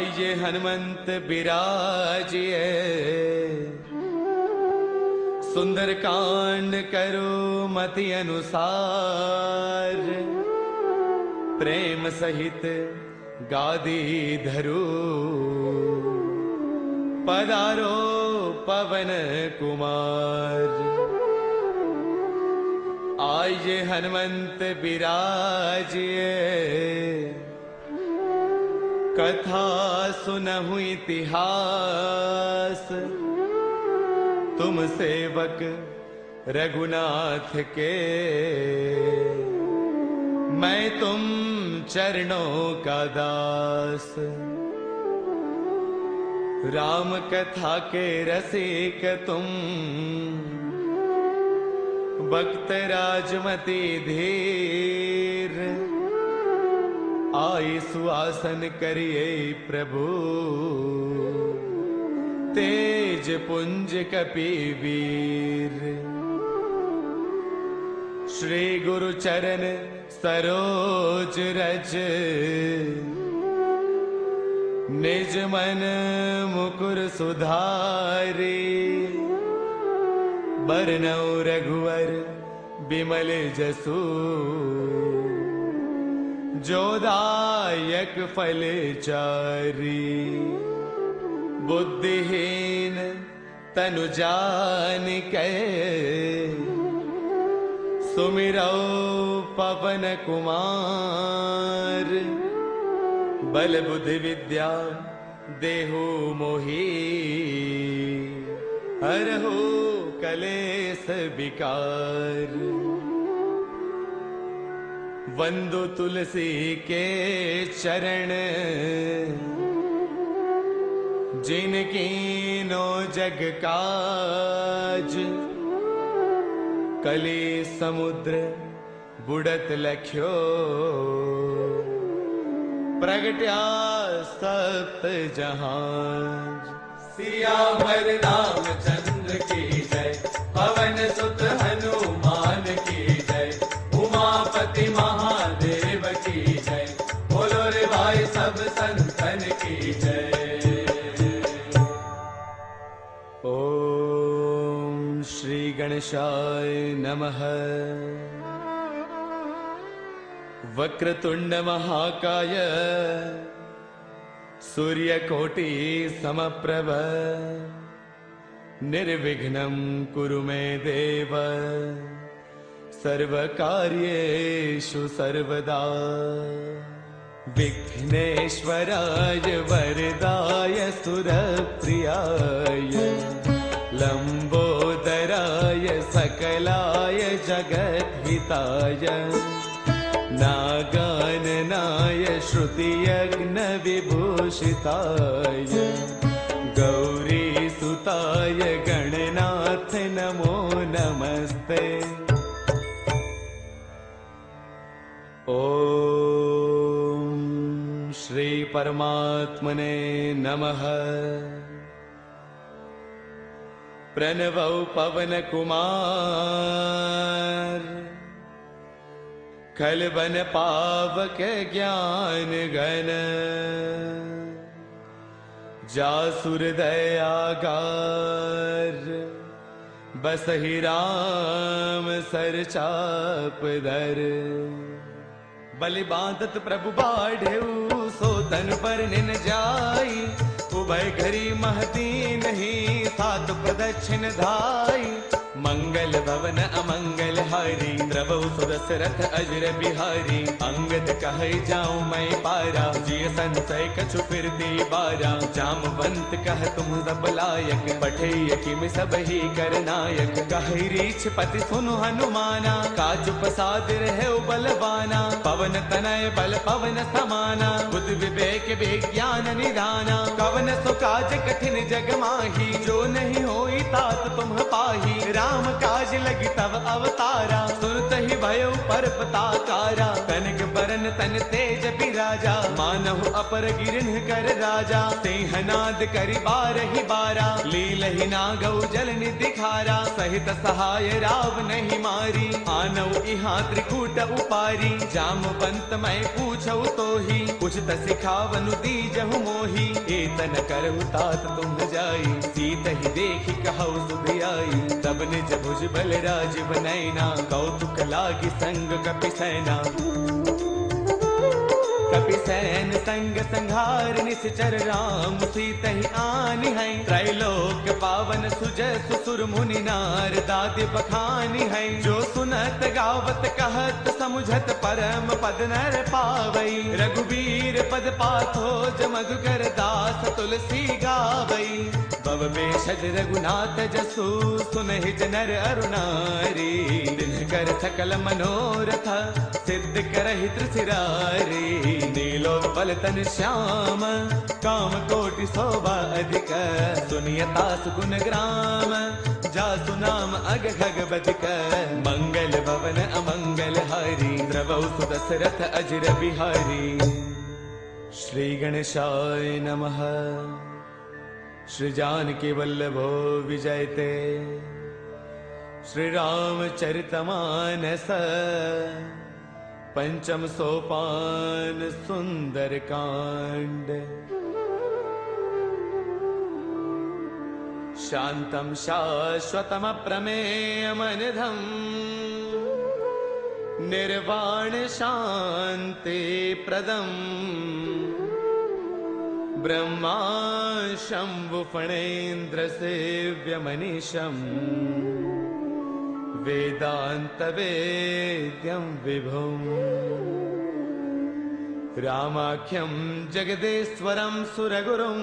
आइए हनुमंत बिराजिए, सुंदर कांड करो मति अनुसार, प्रेम सहित गादी धरो, पधारो पवन कुमार। आइए हनुमंत बिराजिए, कथा सुनहु इतिहास, तुम सेवक रघुनाथ के, मैं तुम चरणों का दास। राम कथा के रसिक तुम, भक्त राजमति धीर, आई सुआसन करिए प्रभु, तेज पुंज कपिवीर। श्री गुरु चरण सरोज रज, निज मन मुकुर सुधारी, बरनौ रघुवर बिमल जसु, जोदायक फल चारी। बुद्धिहीन तनु जानिकै, सुमिरौ पवन कुमार। बल बुद्धि विद्या देहु मोहि, हरहु कलेश विकार। वंदो तुलसी के चरण, जिनकी नो जग काज। कली समुद्र बुडत लख्यो, प्रगट्या सप्त जहाज। सियावर रामचंद्र की जय, पवन सुत हनुमान की जय, उमापति महादेव की जय, बोलो रे भाई सब संतन की जय। ओम श्री गणेशाय नमः। वक्रतुंड महाकाय, सूर्यकोटि समप्रभ, निर्विघ्नं कुरु मे देव, सर्वकार्येषु सर्वदा। विघ्नेश्वराय वरदाय सुरप्रियाय, लंबोदराय सकलाय जगद्हिताय, नागाननाय श्रुतियज्ञ विभूषिताय, गौरीसुताय गणनाथ नमो नमस्ते। ओम श्री परमात्मने नमः। प्रणवौ पवन कुमार, खलबन पावक ज्ञान गण, जासुर दयागार, बसहि राम सर चाप धर। बलि बांधत प्रभु बाढ़ेऊ, सो तन पर निन जाई, उभय घरी महती नहीं, सात प्रदक्षिण धाई। मंगल भवन अमंगल हारी, द्रवहु सुरस रथ अजर बिहारी। अंगद कहे जाऊं मैं पारा, जिय संशय कछु फिरती बारा। जामवंत कह तुम सब लायक, पठे किम सब ही कर नायक। कहे रीछ पति सुनु हनुमाना, काजु प्रसाद रहे बलवाना। पवन तनय बल पवन समाना, बुद्धि विवेक विज्ञान निधाना। कवन सो काज कठिन जग माही, जो नहीं होई तात तुम पाही। राम काज लगी तब अवतारा, सुनत ही भयो पर पताकारा। तनिक बरन तन तेज बिराजा, मानहु अपर गिरन कर राजा। सिंहनाद करि बारहि बारा, लीलहि नागौ जल निधि थारा, सहित सहाय राव नहीं मारी, आनऊ इहाँ त्रिकूट उपारी, जामवंत मैं पूछऊ तो ही, कुछ त सिखावनु दीजहु मोही, एतन करहु तात तुम जाई, सीत ही देखी कहु सुध आई, तब निज भुज बल राजीव नैना, कौतुक लागी संग कपि सेना, कपि सैन संग संघार निश्चर राम सीत ही आनी है, त्रैलोक पावन सुजय सुसुर मुनि नार दादि बखानी है, जो सुनत गावत कहत समुझत परम पद नर पावई, रघुबीर पद पाथो मधुकर दास तुलसी गावई, भव भेषज रघुनाथ जसु सुनहि नर अरुणारी, दिन सकल मनोरथ सिद्ध करहि त्रिशिरारी, नीलो बल तन श्याम काम कोटि शोभा अधिक, सुनियता सुगुण ग्राम जासु नाम अग खग बधिक, मंगल भवन अमंगल हारी, द्रवौ सुदशरथ अजिर बिहारी। श्री गणेशाय नमः। श्री जानकी वल्लभो विजयते, श्री रामचरितमानस, पंचम सोपान सुंदर कांड, शांतम शाश्वतम प्रमेयमनिधम, निर्वाण शांति प्रदम, ब्रह्मा शंभु फणेन्द्र सेव्य मनीषम, वेदांत वेद्यं विभुम, रामाख्यं जगदेश्वरं सुरगुरुं,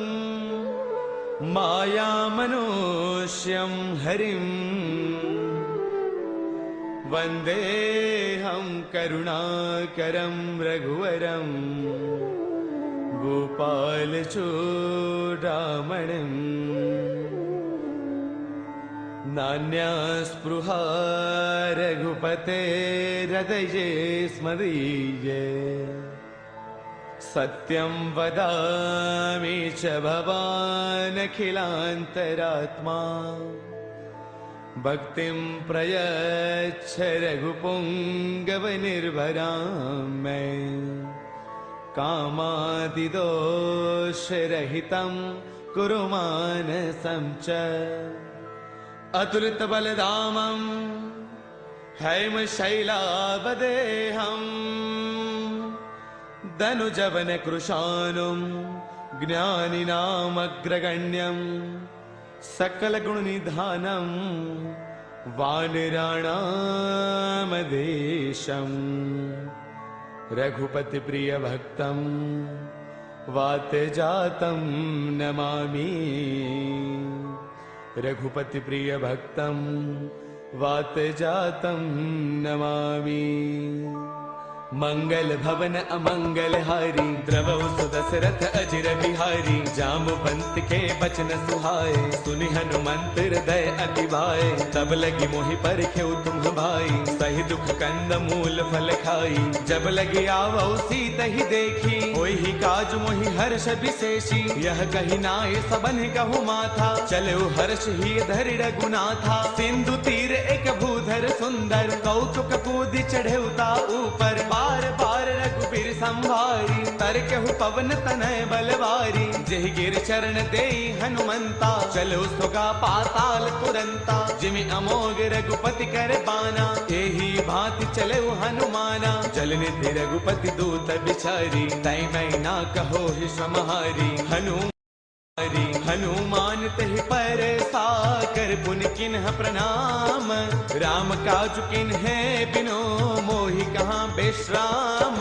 माया मनुष्यं हरिं, वन्देऽहं करुणाकरं रघुवरं, गोपाल चूडामणिं, नान्या स्पृहा रघुपते हृदये स्मदीये, सत्यं वदामि च भवान् अखिलान्तरात्मा, भक्तिं प्रयच्छ रघुपुङ्गवनिर्भरां मे, कामादिदोषरहितं कुरु मानसं च, अतुलित बलधामं हैमशैलावदेहं, धनुजवन कृशानुं ज्ञानिनामग्रगण्यं, सकल गुण निधानं वानराणामधीशं, रघुपति प्रिय भक्तं वातजातं नमामि, रघुपति प्रिय भक्तं वातजातं नमामि, मंगल भवन अमंगल हारी, द्रवौ सुदशरथ अजिर बिहारी, जामवंत के बचन सुहाए, सुनि हनुमंत हृदय अति भाए, तब लगी मोहि परखेउ तुम भाई, सही दुख कंद मूल फल खाई, जब लगी आवौ सीत ही देखी, होई ही काज मोहि हर्ष विशेषी, यह कही नाय सबन कहु माथा, चलो हर्ष ही धरि रघुनाथा, सिंधु तीर एक भूधर सुंदर, कौतुक कूदि चढ़ेउता ऊपर, बार बार रघुबीर संभारी, तरकहु पवन तनय बलवारी, जेहि गिर चरण देई हनुमंता, चलो सुगा पाताल तुरंता, जिमि अमोघ रघुपति कर बाना, एही भांति चले हनुमाना, जल निधि रघुपति दूत बिचारी, तै मैं ना कहो ही समहारी, हनुमान तहि पर साकर पुन किन्ह प्रणाम, राम काज किन्हे बिनो मोहि कहाँ बेश्राम,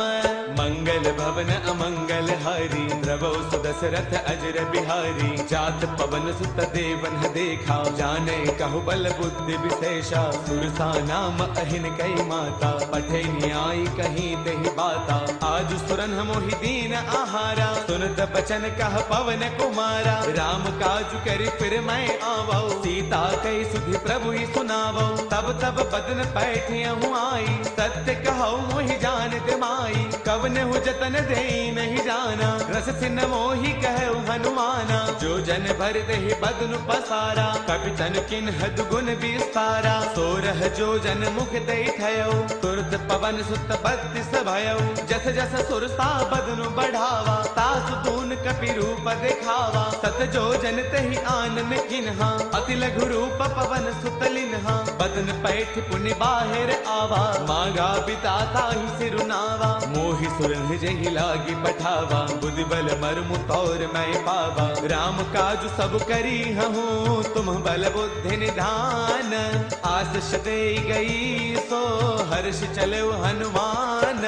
मंगल भवन अमंगल हारी, द्रवौ सुदशरथ अजिर बिहारी, जात पवन सुत देवन देखा, जाने कहु बल बुद्धि विशेषा, सुरसा नाम अहिन कई माता, पठे न्याय कहीं तेहि बाता, आज सुरन मोहि दीन आहारा, सुनत बचन कह पवन कुमारा, राम काज करि फिर मैं आवौ, सीता कई सुधि प्रभु ही सुनावौ, तब तब बदन पैठियहु आई, सत्य कहौ मोहि जानत माई, कवन हु जतन दे नहीं जाना, रस सिन मोहि कहु हनुमाना। जो जन भर देहि बदनु पसारा, कपि तन किन्ह दुगुन विस्तारा। सोरह जो जन मुख दे थयो, तुरत पवन सुत 32 भयो। जस जस सुरसा बदनु बढ़ावा, तासु तून कपि रूप दिखावा। सत जो जन तहि आनन किन्हा, अति लघु रूप पवन सुत लिन्हा। बदन पैठ पुनि बाहिर आवा, मांगा बिता ताहि सिरुनावा। मोहि सुरन जहि लागी पठावा, बुद्धि बल मर्मु तौर मैं पावा। राम काज सब करी हूँ, तुम बल बुद्धि निधान। आशीष दे गई सो हर्ष चलो हनुमान।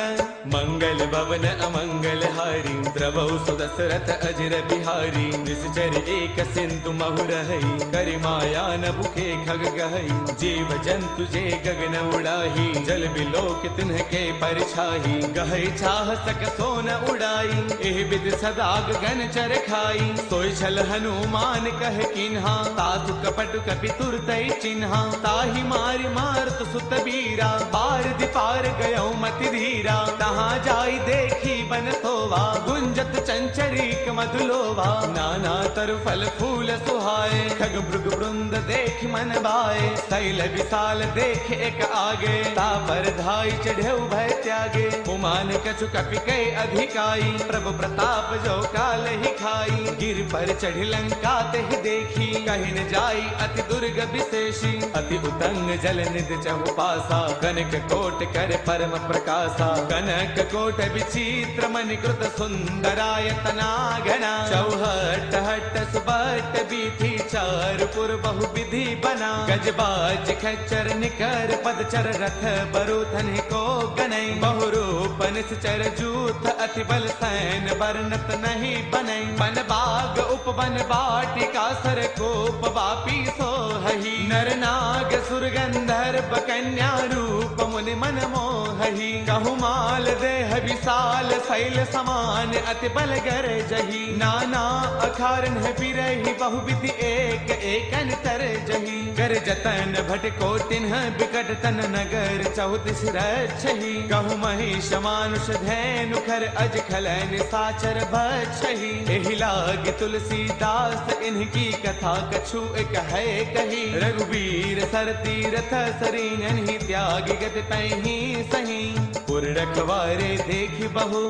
मंगल भवन अमंगल हारी, द्रवहु सुदशरथ अजर बिहारी। निश्चर एक सिंधु महु रहई, करि माया न भुखे खग गहई। जीव जंतु जे गगन उड़ाही, जल बिलोक तिन्ह के परछाही। गहई चाह सक सोन उड़ाई, एह विधि सदा गगन चर खाई। सोई छल हनुमान कह किन्हा, तासु कपट कपि तुरतै चिन्हा। ताहि मारि मारत सुत बीरा, पार दिपार गयो मति धीरा। तहाँ जाई देखी बन सोवा, गुंजत चंचरीक मधुलोवा। नाना तरु फल फूल सुहाए, खग मृग वृंद देख मन भाए। शैल विशाल देख एक आगे, तापर धाई चढ़ेउ भय त्यागे। उमान कछु कपि कै अधिकाई, प्रभु प्रताप जो काल ही खाई। गिर पर चढ़ी लंका तेहि देखी, कहि न जाई अति दुर्ग विशेषी। अति उतंग जल निध चहु पासा, कनक कोट कर परम प्रकाशा। कनक कोट विचित्र मणिकृत सुंदरायतना घना। चौहट हट सुबट बीथी, चारपुर बहु विधि बना। गजबाज खच्चर निकर पदचर, रथ बरुथन को गनई। बहुरूप निश्चर जूथ, अति बल सैन बरनत नहीं बनई। बन बाग उपवन बाटिका, सर कोप वापी सोहही। नर नाग सुर गंधर्व कन्या, रूप मुनि मन मोहही। कहु माल देह विशाल, शैल समान अति बल गर जही। नाना अखारन बिरही, बहु विधि एक एकन तर जही। कर जतन भट को तिन्ह, बिकट तन नगर चौतीस रक्षही। कहु महिष मानुष धैनु, खर अज खल निशाचर भक्षही। एहि लाग तुलसीदास, इनकी कथा कछु एक है कही। रघुवीर सर तीरथ सरीन, त्याग गति पैही सही। पुर रखवारे देखि बहु,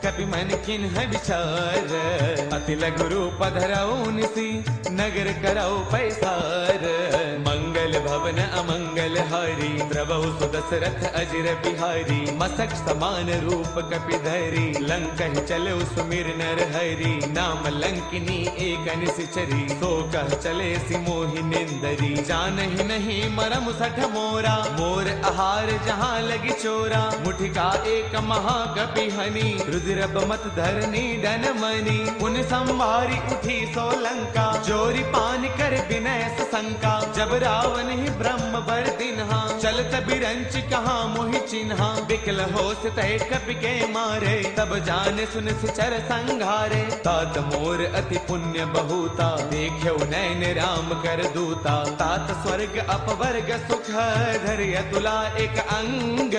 कपि मन किन्ह विचार। अति लघु रूप धरऊ निसी, नगर करऊ पैसार। मंगल भवन अमंगल हारी, द्रवहु सुदशरथ अजर बिहारी। मसक समान रूप कपि धरी, लंकहि चलऊ सुमिर नर हरि। नाम लंकिनी एक निश्चरी, सो कह चले सि मोहि निंदरी। जानहि नहीं मरम सठ मोरा, मोर आहार जहाँ लगी चोरा। मुठिका एक महाकपि हनी, रुद्र मत धरनी डन मनी। पुन संवारी उठी सो लंका, जोरी पान कर विनय शंका। जब रावण ही ब्रह्म बर दिन्हा, चलत बिरंच कहाँ मोहि चिन्हा। बिकल होश तय कपि के मारे, तब जान सुन सिचर संघारे। तात मोर अति पुण्य बहुता, देख्यो नैन राम कर दूता। तात स्वर्ग अपवर्ग सुख, धैर्य तुला एक अंग।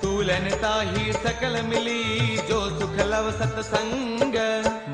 तूलन ताही सकल मिली, जो सुख लव सतसंग।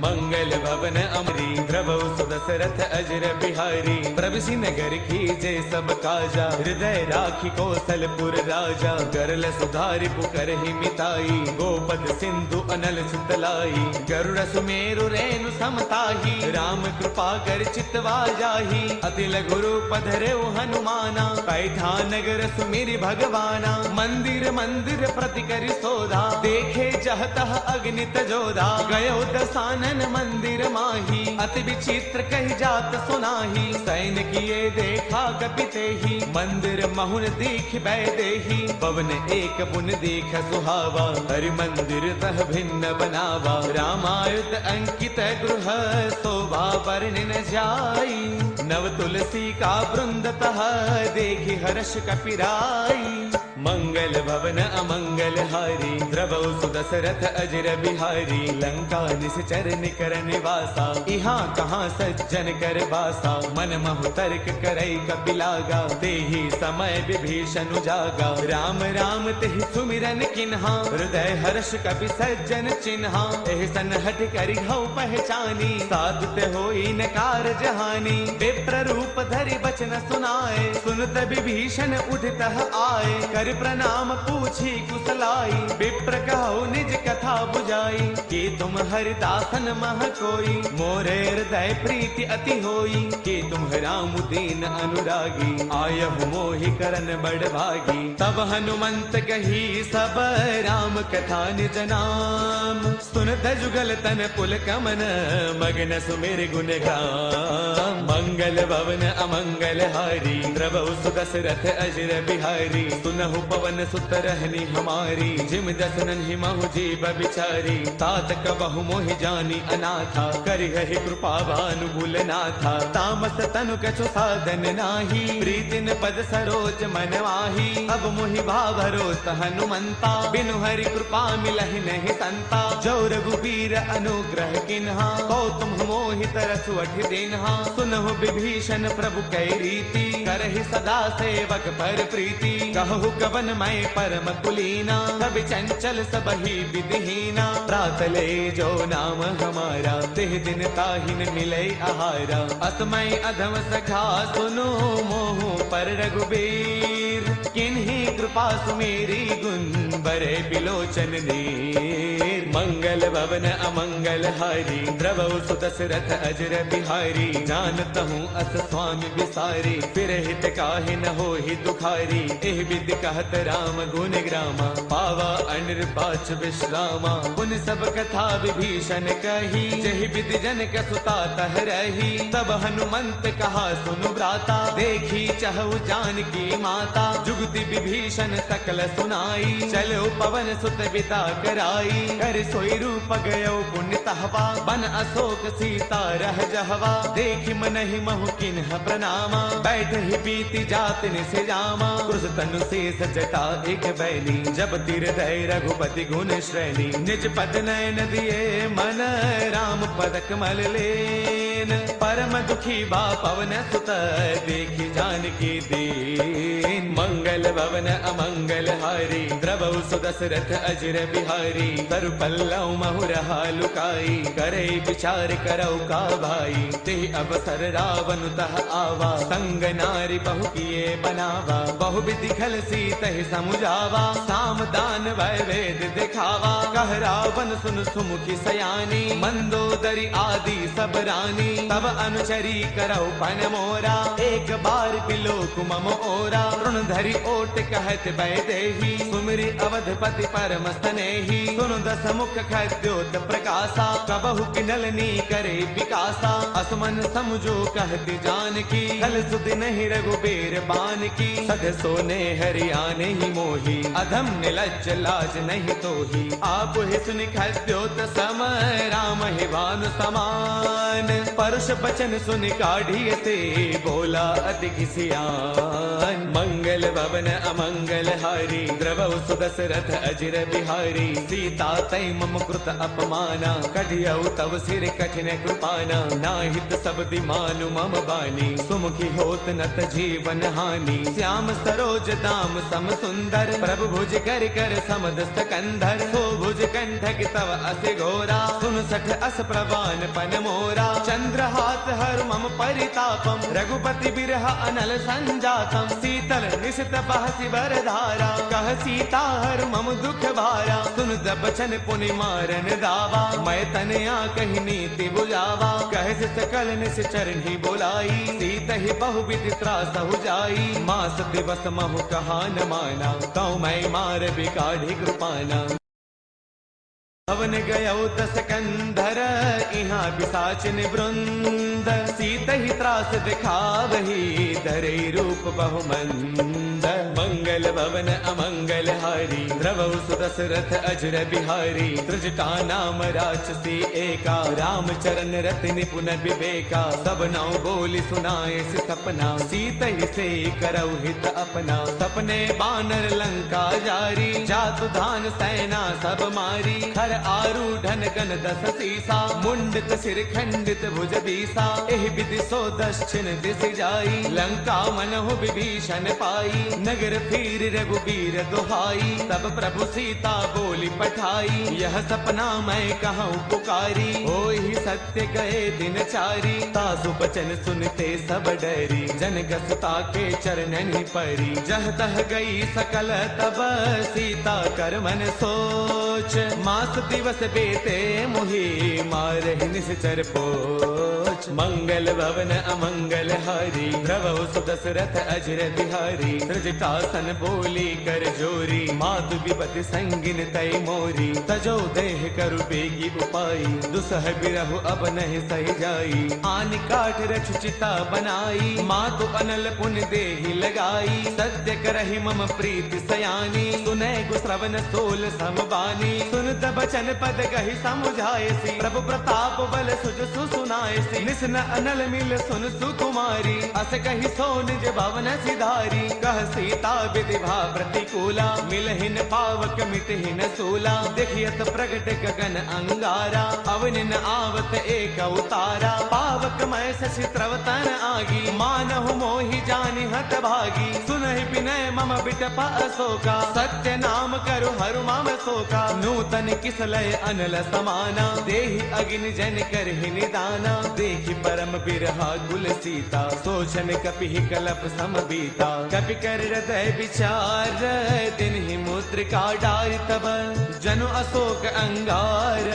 मंगल भवन अमरी, द्रवहु सुदशरथ अजर बिहारी। प्रभुसि नगर की जय सब काजा, हृदय राखी कौशलपुर राजा। गरल सुधारि पुकरहि मिताई, गोपद सिंधु अनल सुतलाई। गरुड़ सुमेरु रेणु समताही, राम कृपा कर चितवा जाही। अति लघु रूप धरऊ हनुमाना, पैठा नगर सुमिरि भगवाना। मंदिर मंदिर प्रति करि सोधा, देखे जह तह अग्नित जोधा। गयो दसानन मंदिर माही, अति विचित्र कही जात सुनाही। सैन किए देखा कपिते ही, मंदिर महुन दीख बैदेही। पवन एक पुन देख सुहावा, हरि मंदिर तह भिन्न बनावा। रामायण अंकित गृह, शोभा वर्णि न जाई। नव तुलसी का वृंद तह, देखि हर्ष कपिराई। मंगल भवन अमंगल हारी द्रवौ सुदशरथ अजर बिहारी लंका निश्चर निकर निवासा इहाँ कहाँ सज्जन कर बासा मन महु तर्क करई कपिलागा तेहि समय विभीषण जागा राम राम तेहि सुमिरन किन्हा हृदय हर्ष कपि सज्जन चिन्हा एहसन हठ करि हऊ पहचानी साधुत होई न कारज हानि विप्र रूप धरि बचन सुनाए सुनत विभीषण उठित आए कर प्रणाम पूछी कुशलाई विप्र कहो निज कथा बुझाई कि तुम हरिदासन मह कोई मोरे हृदय प्रीति अति होई कि तुम राम दीन अनुरागी आयहु मोहि करन बड़ भागी तब हनुमंत कही सब राम कथा निज नाम सुनत जुगल तन पुल कमन मगन सुमिर गुण गाम मंगल भवन अमंगल हारी द्रवौ सुदशरथ अजर बिहारी सुनहु पवन सुत रहनी हमारी जिम दसनन ही महु जीव बिचारी तात कबहु मोहि जानी अनाथा करिहि कृपा भानुकुल नाथा तामस तनु कछु साधन नाही प्रीतिन पद सरोज मन माही अब मोहि भावरोत हनुमंता बिनु हरि कृपा मिलहि नहीं संता जो रघुबीर अनुग्रह किन्हा को तुम मोहि तरसु अठि दिन्हा सुनहु विभीषण प्रभु कै रीति करहि सदा सेवक पर प्रीति कहु कवन मैं परम कुलीना कवि चंचल सबहि विधिहीना प्रातले जो नाम हमारा तिह दिन ताहिन मिले आहारा असमय अधम सखा सुनो मोहु पर रघुबीर किन्ही कृपा सुमेरी गुण बरे बिलोचन नीर मंगल भवन अमंगल हारी द्रवौ सुदशरथ अजर बिहारी जानत हूँ अस स्वामी विसारी फिर हित काहि न होहि दुखारी एह विधि कहत राम गुण ग्रामा पावा अनिर्बाच विश्रामा पुन सब कथा विभीषण कही जहि विधि जनक सुता तह रही तब हनुमंत कहा सुनु भ्राता देखी चहु जानकी माता जुगति विभीषण सकल सुनाई चलो पवन सुत बिता कराई कर सोई रूप गयो पुण्य तहवा बन अशोक सीता रह जहवा देखि मनहि महु किन्ह प्रणामा बैठ ही बीती जात से जामा क्रुश तनु शेष जटा एक बैली जब तिर दय रघुपति गुण श्रेणी निज पद नयन दिए मन राम पद कमल लेन परम दुखी बा पवन सुत देखी जानकी दीन मंगल भवन अमंगल हारी द्रवौ सुदशरथ अजर बिहारी तरु पल्लव महु रहा लुकाई करे विचार करौ का भाई ते अवसर रावण तह आवा संग नारी बहु किए बनावा बहु विधि खल सीतहि समुझावा साम दान वै वेद दिखावा कह रावण सुन सुमुखी सयानी मंदोदरी आदि सब रानी तब अनुचरी करौ पन मोरा एक बार बिलोक मम ओरा ऋण धरि ओट कहत वैदेही सुमिरि अवधपति परम स्नेही सुनु दस मुख खद्योत प्रकाशा कबहु किनलनी करे विकासा असमन समझो कहती जानकी कल सुध नहीं रघुबीर बान की सध सोने हरियाने ही मोही अधम निलज्ज लाज नहीं तो ही आप ही सुनि खद्योत सम राम ही भानु समान परुष बचन सुनि काढ़ी से बोला अति किसियान मंगल भवन अमंगल हारी द्रवौ सुदशरथ अजर बिहारी सीता तै मम कृत अपमाना कढ़ियौ तव सिर कठिन कृपाना नाहित सब दिमानु मम बानी सुमुखी होत नत जीवन हानि श्याम सरोज दाम सम सुंदर प्रभु भुज कर कर समद सकंधर सो भुज कंठक तव अस घोरा सुन सठ अस प्रवान पन मोरा चंद्र हाथ हर मम परितापम रघुपति बिरह अनल संजातम शीतल निशित बहसी बर धारा कह सीता हर मम दुख भारा सुन दबचन पुनि मारन दावा मैं तनया कही नीति बुझावा कह सकल निस चरण ही बोलाई सीत ही बहु विधि त्रास हो जाई मास दिवस महु कहा न माना कौ मैं मार बिकाढ़ी कृपाना भवन गयो दस कंधर इहाँ पिशाचिन वृंद सीत ही त्रास दिखावही धरे रूप बहुमंद। मंगल भवन अमंगल हारी, द्रवौ सुदशरथ अजर बिहारी। त्रिजटा नाम राक्षसी एका, राम चरण रति निपुण विवेका। सब नाउ बोली सुनाए से सपना, सीत ही से करऊ हित अपना। सपने बानर लंका जारी, जातु धान सेना सब मारी। खर आरूढ़न गण दस सीसा, मुंडित सिर खंडित भुज दीसा। एहि विधि सो दक्षिण दिस जाई, लंका मनहु विभीषण पाई। नगर फिर रघुबीर दुहाई, तब प्रभु सीता बोली पठाई। यह सपना मैं कहूँ पुकारी, होई सत्य गए दिन चारी। तासु बचन सुनते सब डरी, जनक सुता के चरणन परी। जह तह गई सकल तब सीता कर मन सोच। मास दिवस बेते मुहि, मारहि निश्चर पोच। मंगल भवन अमंगल हारी, द्रवौ सुदशरथ अजर बिहारी। त्रिजटासन बोली कर जोरी, मातु विपति संगिन तय मोरी। तजो देह करु बेगी उपाई, दुसह बिरहु अब नहीं सही जाई। आन काठ रछ चिता बनाई, मातु अनल पुन देहि लगाई। सत्य करहि मम प्रीति सयानी, सुनै गुश्रवण सोल समबानी। सुनत बचन पद कहि समुझायसी, प्रभु प्रताप बल सुजसु सुनायसी। निस्न अनल मिल सुन सुकुमारी, अस कहि सो निज भवन सिधारी। कह सीता विधि भा प्रतिकूला, मिलहिन पावक मिटहिन सूला। देखियत प्रगट गगन अंगारा, अवनिन आवत एक उतारा। पावक मैं शशि त्रवतन आगी, मानहु मोहि जानि हत भागी। सुनहि विनय मम बिटपा अशोका, सत्य नाम करु हरु मम शोका। नूतन किसलय अनल समाना, देहि अगिन जन करहि निदाना। देखि परम बिरहा कुल सीता, सोचन कपिहि कलप सम बीता। कपि कर हृदय विचार, दिन ही मुद्रिका डारि तब। जनु अशोक अंगार,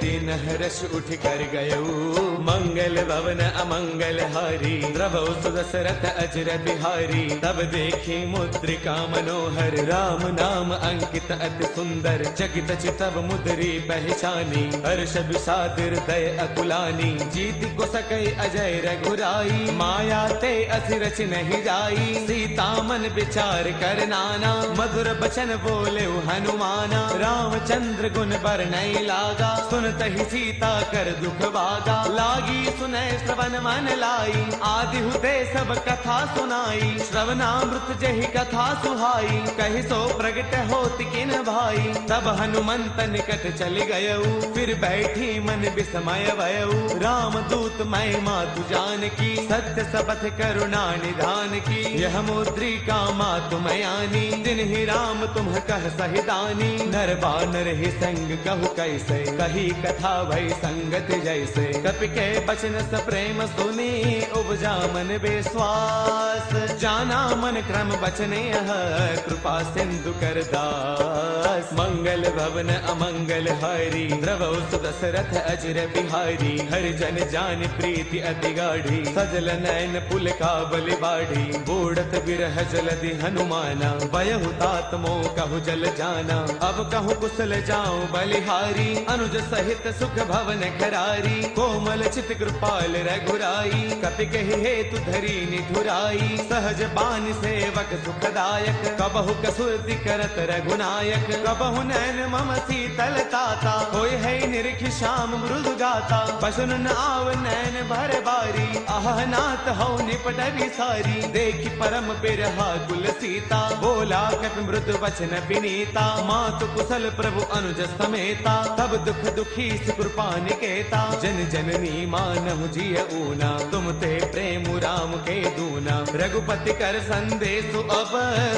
दिन हर्ष उठ कर गयऊ। मंगल भवन अमंगल हारी, द्रवौ सुदशरथ अजर बिहारी। तब देखी मुद्रिका मनोहर, राम नाम अंकित अति सुंदर। जगित चितव मुद्री पहचानी, हर्ष विषाद हृदय अकुलानी। जीत को सकै अजय रघुराई, माया ते असि रच नहीं जाई। सीता मन विचार कर नाना, मधुर बचन बोले हनुमाना। रामचंद्र गुण बरनई लागा, सुनत ही सीता कर दुख भागा। लागी सुनय श्रवण मन लाई, आदि हुते सब कथा सुनाई। श्रवणामृत जहि कथा सुहाई, कहि सो प्रगट होत किन भाई। तब हनुमंत निकट चली गयऊ, फिर बैठी मन विस्मय भयऊ। राम दूत मैं मातु जान की, सत्य सबथ करुणा निधान की। यह मुद्रिका मातु मयानी, दिन ही राम तुम कह सहिदानी। नर बानर ही संग कहु कैसे, कही कथा भई संगत जैसे। कपि के बचन स प्रेम सुनी, उपजा मन विश्वास। जाना मन क्रम बचने यह, कृपा सिंधु कर दास। मंगल भवन अमंगल हारी, द्रवौ सुदशरथ अजर बिहारी। हरि जन जान प्रीति अति गाढ़ी, सजल नयन पुल का बलि बाढ़ी। बूढ़त बिरह जलधि हनुमाना, भयहु तात मोह कहु जल जाना। अब कहु कुशल जाऊं बलिहारी, अनुज सहित सुख भवन खरारी। कोमल चित कृपाल रघुराई, कपि कहि हेतु धरी निठुराई। सहज बानी सेवक सुखदायक, कबहु कसुरति करत रघुनायक। कबहु नैन मम शीतल ताता, होय है निरख श्याम मृदु गाता। बसुन न आव नैन भर बारी, आह नाथ हौ निपट विसारी। देखि परम बिरहा कुल सीता, बोला कपि मृदु वचन विनीता। मातु कुशल प्रभु अनुज समेता, तब दुख दुखी कृपा निकेता। जन जननी मानहु जिय ऊना, तुम ते प्रेम राम के दूना। रघुपति कर संदेश अब,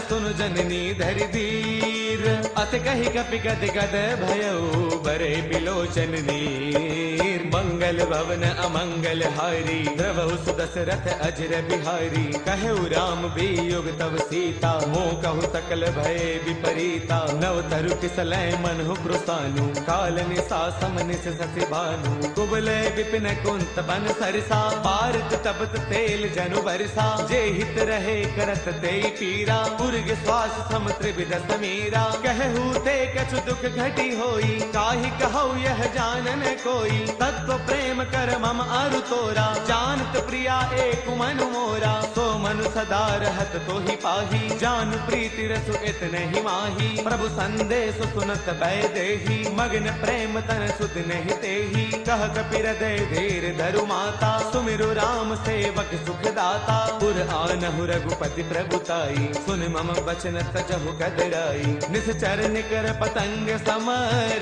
सुन जननी धरि धीर। अत कहि कपि गद गद भयऊ, बरे बिलोचन नीर। मंगल भवन अमंगल हारी, द्रवौ सुदशरथ अजर बिहारी। कहु राम वियोग तव सीता, मोह कहु सकल भय विपरीता। नव तरु किसलय मनहु कृसानु, काल निसा समनिस ससि भानु। कुबलय विपिन कुंत बन सरसा, पारत तपत तेल जनु बरसा। जे हित रहे करत तेई पीरा, उर्ग श्वास सम त्रिविध समीरा। कहु ते कछु दुख घटी होई, काहि कहु यह जानन कोई। तत्व तो प्रेम कर मम अरु तोरा, जानत प्रिया एक मनु मोरा, सो मनु सदा रहत तो ही पाही, जान प्रीति रसु इतने ही माही, प्रभु संदेश सुनत भय देही, मग्न प्रेम तन सुध नहीं तेही, कह कपि हृदय धीर धरु माता, सुमिरु राम सेवक सुख दाता, पुर आनहु रघुपति प्रभुताई, सुन मम वचन तजहु कदराई, निश्चर निकर पतंग सम,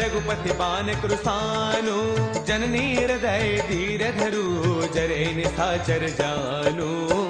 रघुपति बान कृसानु, जननी हृदय धीर धरु, जरे निशाचर जानु,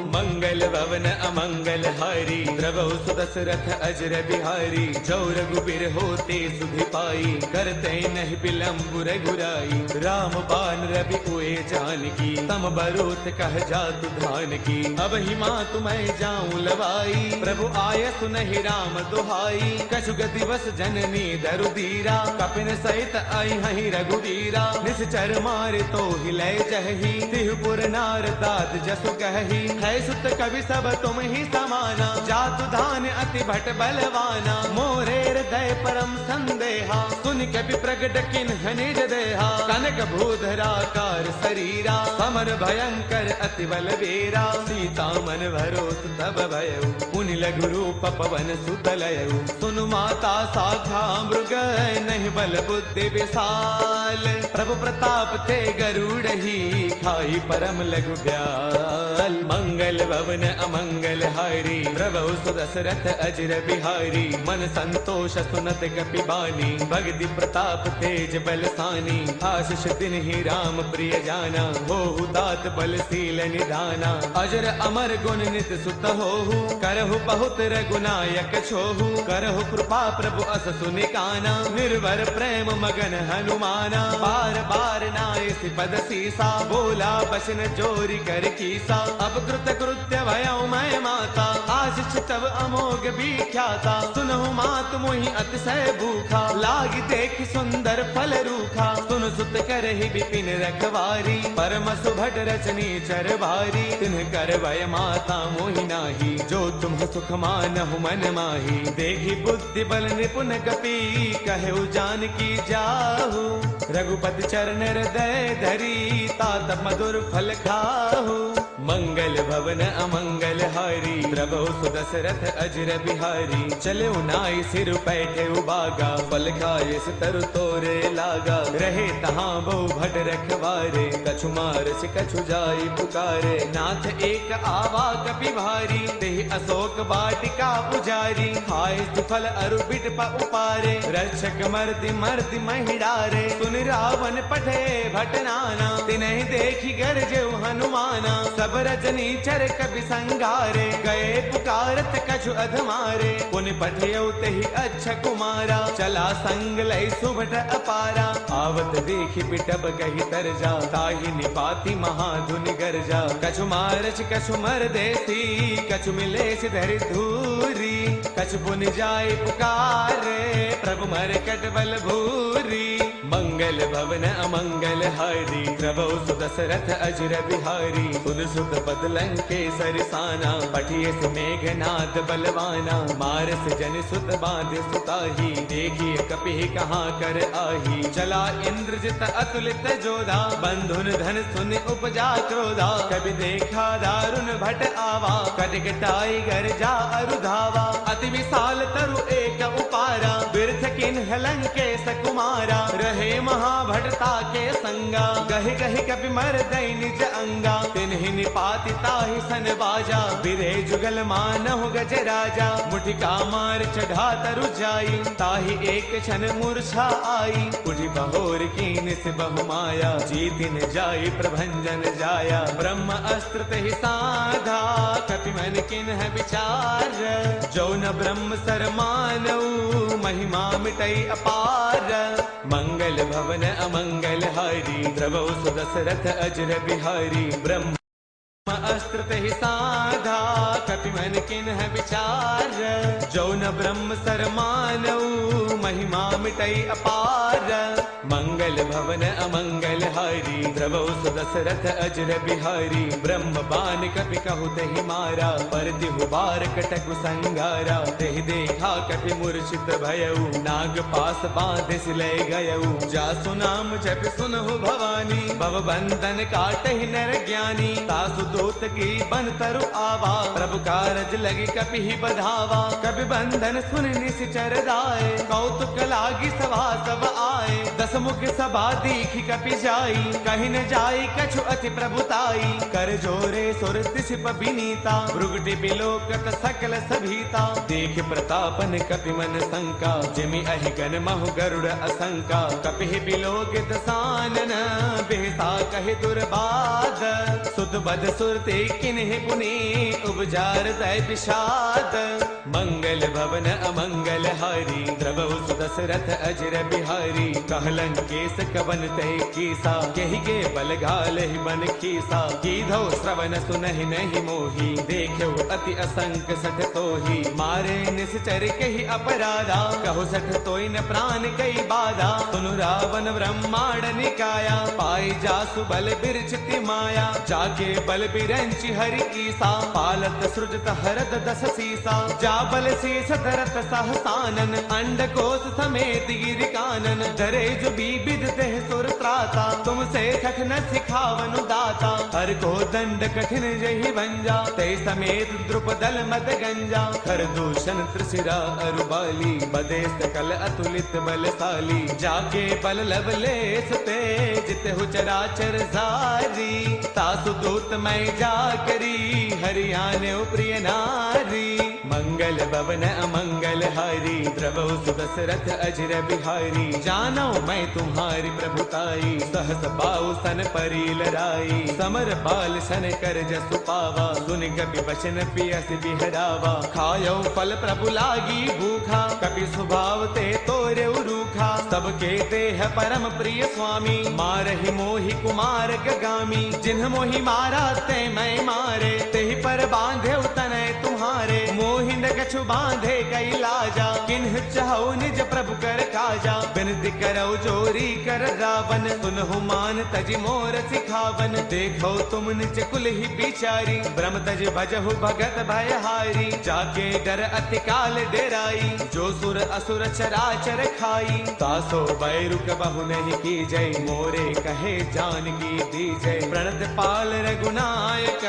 मंगल भवन अमंगल हारी, द्रवहु सुदशरथ अजर बिहारी, जो रघुबीर होते सुधि पाई, करते नहीं विलंब रघुराई, राम बान रवि उए जानकी, तम बरोत कह जातु धान की, अब ही मातु मैं जाऊं लवाई, प्रभु आय सुनहि राम दुहाई, कछुग दिवस जननी दरु दीरा, कपिन सहित आई हहि रघुवीरा, निश्चर मारे तो हिलय जहि, तिहुपुर नार दात जसु कहि, है सुत कवि सब तुम ही समाना, जातु धान अति भट बलवाना, मोरे हृदय परम संदेहा, सुन कपि प्रगट किन्ह निज देहा, कनक भूधराकार शरीरा, समर भयंकर अति बलवीरा, सीता मन भरोस तब भयउ, पुनि लघु रूप पवन सुत लयउ, सुनु माता शाखा मृग, नहीं बल बुद्धि विशाल, प्रभु प्रताप ते गरुड़ही, खाई परम लघु ब्याल, मंगल भवन अमंगल हारी, प्रभु सुदशरथ अजर बिहारी, मन संतोष सुनत कपि बानी, भगति प्रताप तेज बलसानी, आशीष दिन ही राम प्रिय जाना, होहु दात बलशील निधाना, अजर अमर गुण नित सुत होहु, करहु बहुत रघुनायक छोहु, करहु कृपा प्रभु अस सुनिकाना, निर्भर प्रेम मगन हनुमाना, बार बार नाय पद सीसा, बोला बसन जोरी कर कीसा, अब कृत कृत्य भयउ मैं माता, आशीष तब अमोघ विख्याता, सुनहु मात मोहि अतिशय भूखा, लागी देख सुंदर फल रूखा, सुन सुत करहि विपिन रखवारी, परम सुभट रचनी चर भारी, तिन्ह कर भय माता मोहि नाही, जो तुम सुख मानहु मन माही, देखी बुद्धि बल निपुण कपि, कहु जानकी जाहु, रघुपति चरण हृदय धरी, तात मधुर फल खाहु, मंगल भवन अमंगल हारी, प्रभु सुदशरथ अजर बिहारी, चले नाई सिर बैठे उबागा, फल खाए तरु तोरे लागा, रहे तहाँ बहु भट रखवारे, कछु मारस कछु जाई पुकारे, नाथ एक आवा कपि भारी, तेहि अशोक वाटिका पुजारी, खाए फल अरु बिट उपारे, रक्षक मर्दि मर्दि महिडारे, सुन रावण पठे भट नाना, तिन्हि देखी गरजे हनुमाना, सब रजनी चर कपि संगारे, गए पुकारत कछु अधमारे, पुनि पठयउ तेहि अच्छा कुमारा, चला संग लय सुभट अपारा, आवत देखि बिटब कहि तरजा, ताहि निपाति महाधुनि गरजा, कछु मारच कछु मर देसी, कछु मिलेस धरि धूरी, कछु पुनि जाय पुकारे, प्रभु मर कट बल भूरी, मंगल भवन अमंगल हारी, प्रभु सुदशरथ अजर बिहारी, सुन सुत पद लंकेसर साना, पठिए मेघनाद बलवाना, मारस जन सुत बांध सुताही, देखिए कपि कहाँ कर आही, चला इंद्रजित अतुलित जोधा, बंधुन धन सुन उपजा क्रोधा, कभी देखा दारुण भट आवा, कटकटाई घर जा अरुधावा, अति विशाल तरु एक उपारा, बिरथ किन्ह लंकेश कुमारा, रहे महाभटता के संगा, गहि गहि कपि मर दई निज अंगा, तिन्हि निपाति ताहि सन बाजा, बिरे जुगल मानहु गज राजा, मुठिका मार चढ़ा तरु जाई, ताहि एक क्षण मूर्छा आई, उठि बहोर कीन से बहु माया, जीतिन जाई प्रभंजन जाया, ब्रह्म अस्त्र तेहि साधा, कपि मन किन्ह विचार, जो न ब्रह्म सर मानऊ, महिमा मिटई अपार, मंगल भवन अमंगल हारी, प्रभु सुदशरथ अजर बिहारी, ब्रह्म अस्त्र तेहि साधा, कपि मन किन्ह विचार। जो न ब्रह्म सर मानऊ, महिमा मिटई अपार। मंगल भवन अमंगल हारी, द्रवौ सुदशरथ अजर बिहारी। ब्रह्म बान कपि कहु तेहि मारा, पर तिहु बार कटकु संगारा। तेहि देखा कपि मूर्छित भयऊ, नाग पास बांधे सिलै गयऊ। जासु नाम जप सुनहु भवानी, भव बंधन काटहि नर ज्ञानी। तासु दूत की बन तरु आवा, प्रभु कारज लगी कपि ही बधावा। कपि बंधन सुन निश्चर दाए, कौतुक लागी सभा सब आए। दस मुख सभा दीखि कपि जाई, कहि न जाई कछु अति प्रभुताई। कर जोरे सुर तिसिप बिनीता, भृगुटि बिलोकत सकल सभीता। देख प्रतापन कपि मन शंका, जिमि अहि गण महु गरुड़ असंका। कपि बिलोकित सानन, बेहसा कहि दुर्बाद। सुत बद सुरते किन्हि पुनि, उपजार दै विषाद। मंगल भवन अमंगल हारी, द्रवौ सुदशरथ अजर बिहारी। कहलन केस कवन तय कीसा, केहि के बल घालहि बन खीसा। कीधौ श्रवण सुनहि नहीं मोही, देखौ अति असंक सठ तोही। मारे निश्चर कहि अपराधा, कहु सठ तोय न प्राण कई बाधा। सुनु रावण ब्रह्मांड निकाया, पाई जासु बल बिरचिति माया। जाके बल बिरंचि हरि ईसा, पालत सृजत हरद दस सीसा। जा बल शेष धरत सहसानन, अंडकोश समेत गिरि कानन। डरे जो बीबिद तेह सुर त्राता, तुमसे सठ न सिखावनु दाता। हर को दंड कठिन जहि भंजा, ते समेत द्रुपदल मद गंजा। खर दूषण त्रिशिरा अरुबाली, बदे सकल अतुलित बलशाली। जाके बल लवलेश ते, जितहु चराचर जारी। तासु दूत मैं जा करी, हरियाने प्रिय नारी। मंगल भवन अमंगल हारी, द्रवौ सुदशरथ अजर बिहारी। जानो मैं तुम्हारी प्रभुताई, सहस बाऊ सन परी लड़ाई। समर बाल सन कर जसु पावा, सुन कपि बचन पियस बिहरावा। खायो फल प्रभु लागी भूखा, कपि स्वभाव ते तोरे रूखा। सबके देह परम प्रिय स्वामी, मारहि मोहि कुमार गगामी। जिन्ह मोहि मारा ते मैं मारे, तेहि पर बांधे तनय तुम्हारे। मोहि न कछु बांधे कई लाजा, किन्ह चाहु निज प्रभु कर काजा। बिनती करौ जोरी कर रावण, सुनहु मान तज मोर सिखावन। देखो तुम निज कुल ही बिचारी, ब्रह्म तज भजहु भगत भयहारी। जाके डर अति काल डेराई, जो सुर असुर चराचर खाई। तासो बैरु कबहु नहीं की जय, मोरे कहे जानकी दी जय। प्रणत पाल रघुनायक,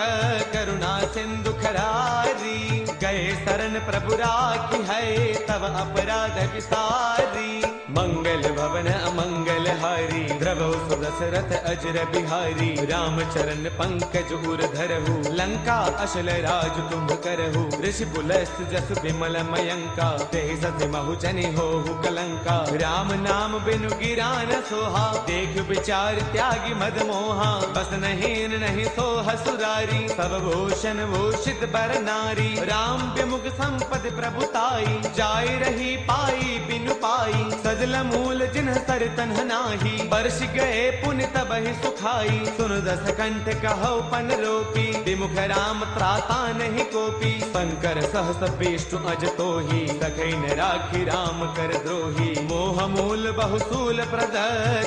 करुणा सिंधु खरारी। गए शरण प्रभु राखी है, तब अपराध विसारी। मंगल भवन अमंगल हारी, द्रवौ सुदशरथ अजर बिहारी। राम चरण पंकज उर धरहु, लंका अशल राज तुम करहु। ऋषि पुलस्त जस विमल मयंका, तेहि सति महु जनि होहु कलंका। राम नाम बिनु गिरा न सोहा, देख विचार त्यागी मद मोहा। बस नहीं नहीं सोह सुरारी, सब भूषण भूषित बर नारी। राम विमुख संपद प्रभुताई, जाय रही पाई बिनु पाई। सजल मूल जिन्ह सर तन्ह नाही, बरस गए पुण्य तबहि सुखाई। सुन दस कंठ कहौ पन रोपी, विमुख राम त्राता नहीं कोपी। शंकर सहस विष्णु अज तोही, सखै न राखी राम कर द्रोही। मोह मूल बहुसूल प्रद,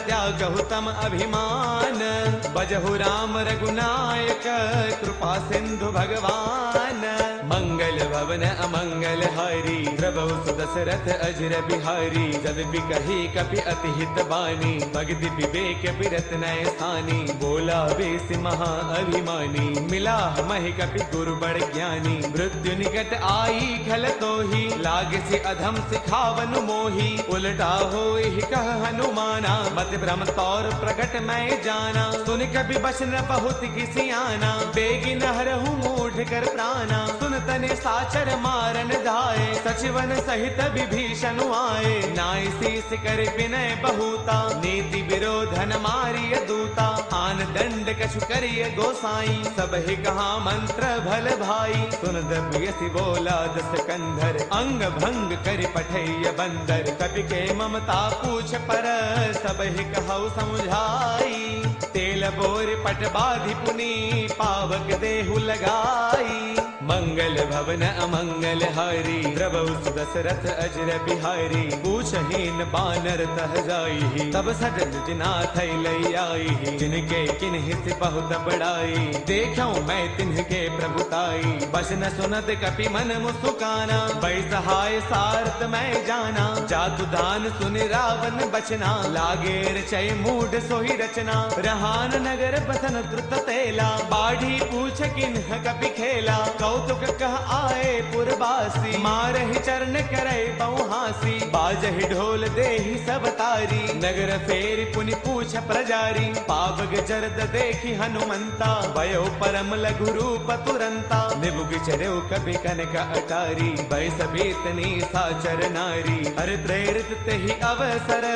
त्यागहु तम अभिमान। बजहु राम रघुनायक, कृपा सिंधु भगवान। मंगल भवन अमंगल हारी, द्रवौ सुदशरथ अजर बिहारी। जब बिकहि कपि अति हित बानी, भगति विवेक बिरत नय सानी। बोला बेस महा अभिमानी, मिला महि कपि गुरु बड़ ज्ञानी। मृत्यु निकट आई खल तोही, लाग से अधम सिखावन मोही। उलटा होई कह हनुमाना, मत भ्रम तौर प्रगट मैं जाना। सुन कपि बचन बहुत किसियाना, बेगी न हरहु मूढ़ कर प्राणा। सुन तने साचर मारन धाये, सचिवन सहित विभीषण आए। नाय शीस कर विनय बहुता, नीति विरोधन मारिय दूता। आन दंड कछु करिय गोसाई, सब ही कहा मंत्र भल भाई। सुन दबियसि बोला दस कंधर, अंग भंग कर पठैय बंदर। कपि के ममता पूछ पर, सब ही कहौ समुझाई। तेल बोर पट बाधि पुनि पावक देहु लगाई। मंगल भवन अमंगल हारी द्रवहु सुदशरथ अजर बिहारी। पूछहीन बानर तह जाई तब सजन जिनाथ लई आई। जिनके किन्हि सिपहु बड़ाई देखूं मैं तिन्हके प्रभुताई। बस न सुनत कपि मन मुस्काना बै सहाय सारथ मैं जाना। जातु दान सुन रावण बचना लागे रचय मूढ़ सोही रचना। रहान नगर बसन द्रुत तेला बाढ़ी पूछ किन्ह कपि खेला। कौतुक कह आए पुरवासी मारहि चरण करे बहुहासी। बाजहि ढोल देहि सब तारी नगर फेर पुनि पूछ प्रजारी। पावक जरद देखि हनुमंता भयो परम लघु रूप तुरंता। निबुग चढ़ो कपि कनक अटारी बैस बीतनी साचर नारी। हर प्रेरित तेहि अवसर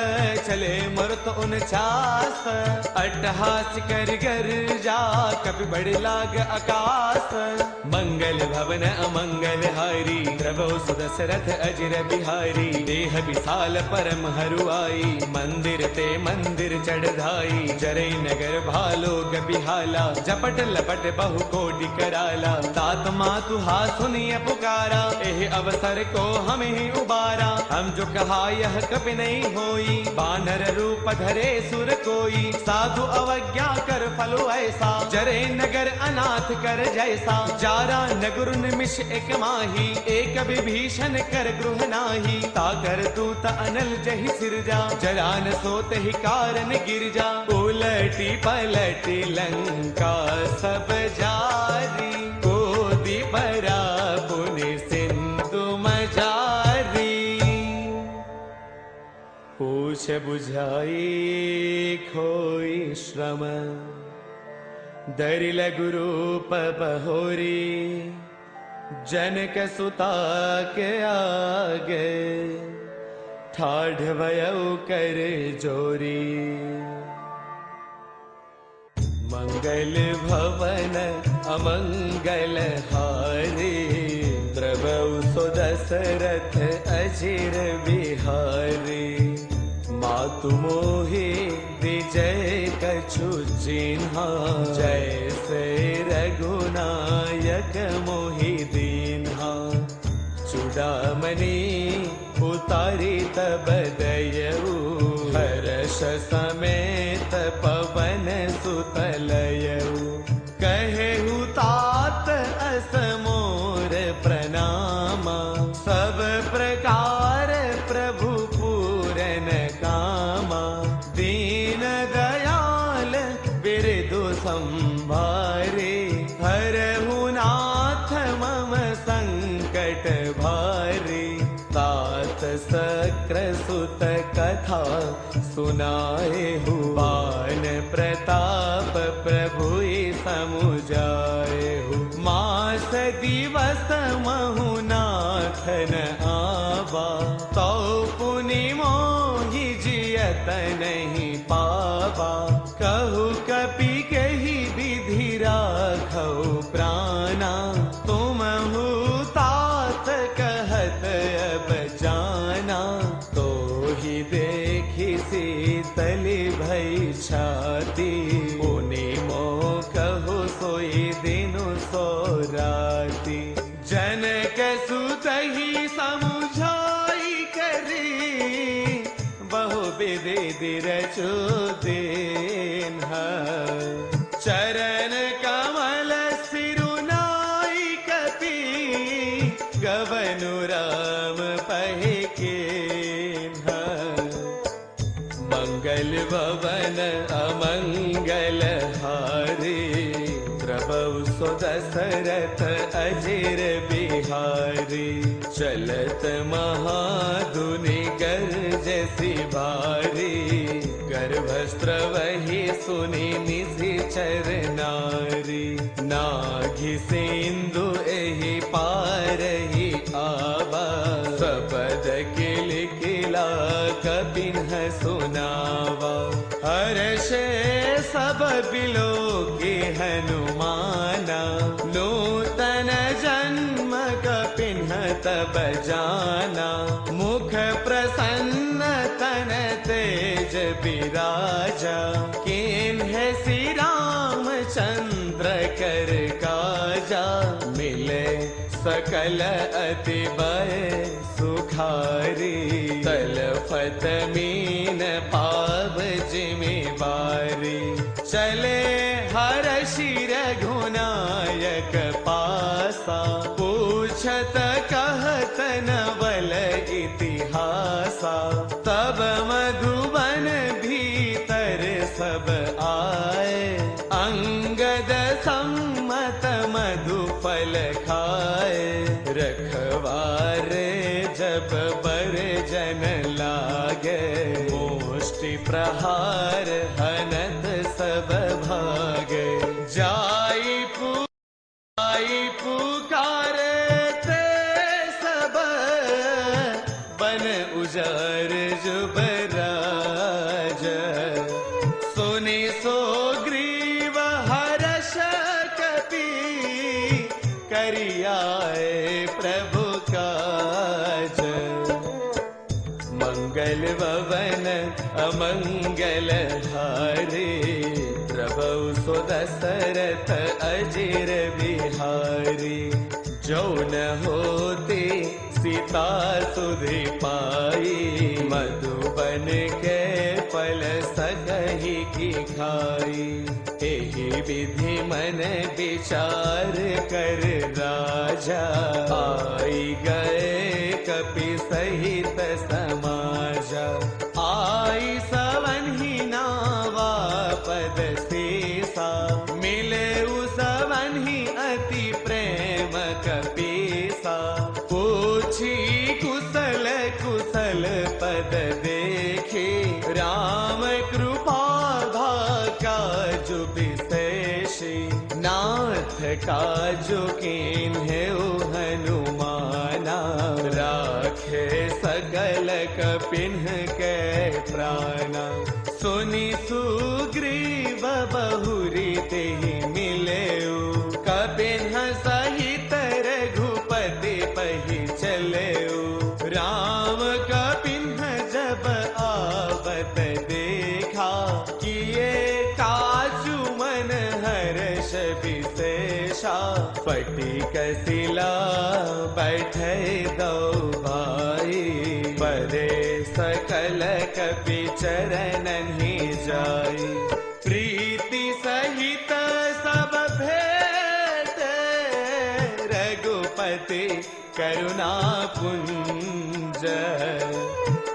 चले मरुत 49 अट्टहास कर गर्जा कपि बड़ लाग आकाश। मंगल भवन अमंगल हारी द्रवहु सुदशरथ अजर बिहारी। देह विशाल परम हरुआई मंदिर ते मंदिर चढ़ धाई। जरै नगर भालो बिहाला जपट लपट बहु कोटि कराला। तात मातु हा सुनिय पुकारा एह अवसर को हम ही उबारा। हम जो कहा यह कपि नहीं होई बानर रूप धरे सुर कोई। साधु अवज्ञा कर फलो ऐसा जरे नगर अनाथ कर जैसा। जारा नगर निमिष एक माही एक विभीषण कर गृह नाही। ताकर तूत अनल जहि सिरजा जरान सोत ही कारण गिरजा। उलटी पलटी लंका सब जारी कोदि भरा पुनि सिंधु मजारी। पूछ बुझाई खोई श्रम दरिल गुरूप बहोरी। जनक सुता के आगे ठाढ़ भयउ कर जोरी। मंगल भवन अमंगल हारी द्रवहु सुदशरथ अजर बिहारी। मातु मोहि विजय कछु चिन्हा जैसे रघुनायक मोहि दीन्हा। चूड़ामणि उतारी तब दयऊ हर्ष समेत पवन सुत लयऊ। कहेहु तात अस मोर प्रणामा सब प्रकार प्रभु पूरन कामा। दीन दयाल बिरदु संभारे हरहु नाथ मम संकट भारे। तात सक्र सुत कथा सुनाए बान प्रताप प्रभु समुझाए। मास दिवस महु नाथ न आवा तो पुनि मोहि जियत नहीं पावा। कहु कपि कही विधि राखौ प्राणा तुमहु तात कहत अब जाना। तो ही देखि शीतल भई छाती पुनि मोह कहु सोई दिनु सो राती। जनक सुत ही समुझाई करी बहु विधि रचो देन्हा। चरण कमल सिरुनाई कपि गवनु राम पहि केन्हा। मंगल भवन अमंगल हारी द्रवहु सुदशरथ अजर बिहारी। चलत महाधुनि गर्जसि भारी गर्भस्त्रवहि सुनि निशिचर नारी। नाघि सिंधु एहि पारहि आवा सबद किल किला कपिन्ह सुनावा। हर्षे सब बिलो के हनुमाना नूतन जन्म कपिन्ह तब जाना। मुख प्रसन्न तन तेज विराजा किन्ह सकल अति बय सुखारी तलफत मीन पाव जिम्मेवारी चले हर शिर घुनायक पासा पूछत कहत नवल इतिहासा तब मधुबन भीतर सब आए अंगद सम्मत मधुफल खाए रखवार जब बर जन लागे मुष्टि प्रहार हनत सब भागे जाई पुकारे ते सब बन उजार जुबराज सुनी सो ग्रीव हर्ष कपि करियाए प्रभु काज मंगल भवन अमंगल हारे प्रभु सो दशरथ अजिर बिहारी जो न होते सीता सुधि पाई मधुबन के फल सकहि की खाई एहि विधि मन विचार कर राजा आई गए कपि सहित समाजा आई सवन्हि नावा पद शेषा मिले उसवन्हि अति प्रेम कपीसा पूछी कुशल कुशल पद देखे राम कृपा काजु विशेषी नाथ काजु कीन्हे हनुमाना राखे सकल कपिन्ह के प्राणा सुनि सुग्रीव बहुरी तेहि मिलेउ कपिन्ह सहित रघुपति पहि चलेउ राम कपिन्ह जब आवत देखा किए काजु मन हर्ष विशेषा फटिक शिला बैठे दो भाई परे सकल कपि चरणन ही जाई प्रीति सहित सब भेंट रघुपति करुणा पुंज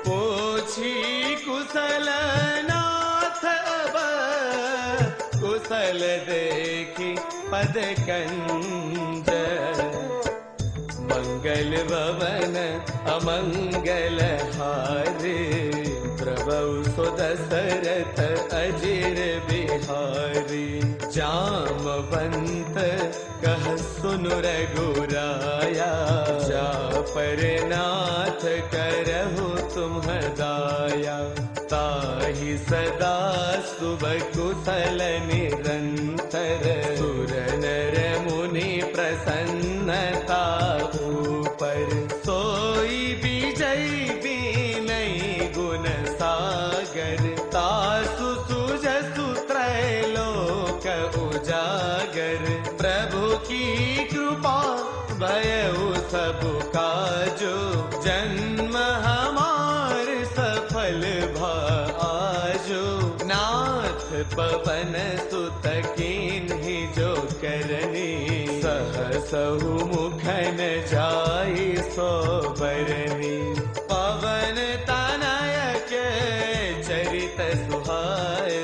पोछी कुशल नाथ अब कुशल देखी पद कंज मंगल भवन अमंगल हारे प्रभु सो दशरथ अजिर बिहारी जामवंत कह सुनु रघुराया जा पर नाथ करहु तुम दाया ताहि सदा शुभ कुशल निरंतर सुर नर मुनि प्रसन्नता ऊपर सोई विजयी बीनई गुण सागर तासु सुजसु त्रैलोक उजागर प्रभु की कृपा भयउ सब काजो जन्म हमार सफल भा आजो नाथ पवन सुत कीन्हि जो करनी सहसहु मुखन जाई सो बरनी पवन तनय के चरित सुहाय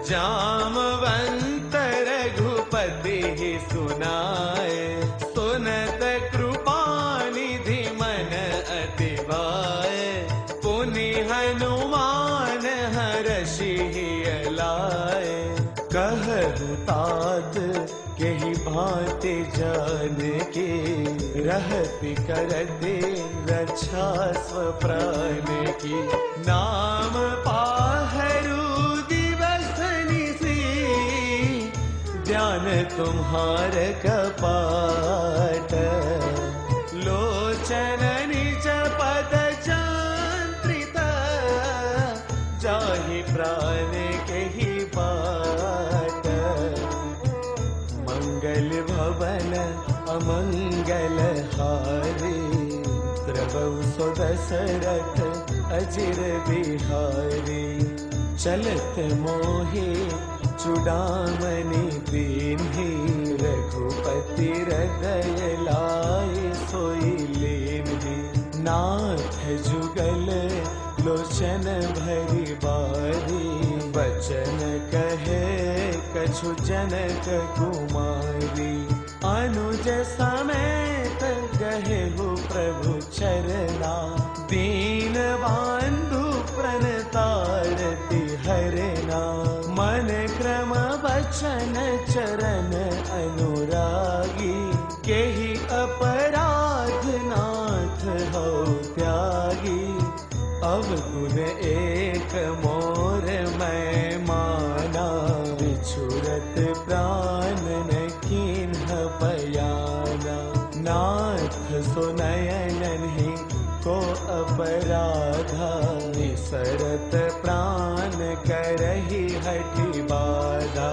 जामवंत रघुपति ही सुनाए सुनत कृपा निधि मन अतिवाय पुनि हनुमान हर्षि लाए कहु तात केहि भांति जान के रहति करते रक्षा स्व प्राण की नाम पाहरु दिवस निसी ध्यान तुम्हार कपाट लोचन निज पद चांत्रित जाहि प्राण केहि बाट मंगल भवन अमंगल प्रभु सो दशरथ अजिर बिहारी। चलत मोहे चूड़ामणि दीन्ही, रघुपति हृदय लाए सोई लेन्ही। नाथ जुगल लोचन भरी बारी, बचन कहे कछु जनक कुमारी। अनुज समेत गहेहु प्रभु चरना, दीन बंधु प्रणतारति हरना। मन क्रम बचन चरण अनुरागी, केहि अपराध नाथ हो त्यागी। अवगुण एक मोर मैं माना, बिछुरत प्राण न कीन्ह बयाना। नाथ सो नयन ही को अपराधा, निसरत प्राण करहि हठि बाधा।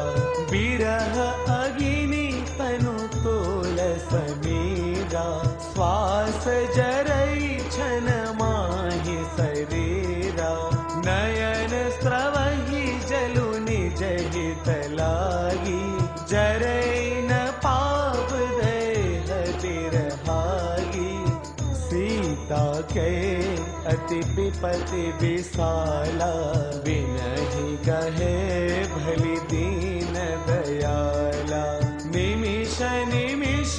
बिरह अगिनि तनु तोल समीरा, श्वास जरई छन माहि शरीरा। नयन स्रवहि जलु निज हित लागी, जरई न पाप देह बिरहागी। सीता के अति विपति विशाला, बिनहि कहे भली दीन दयाला। निमिष निमिष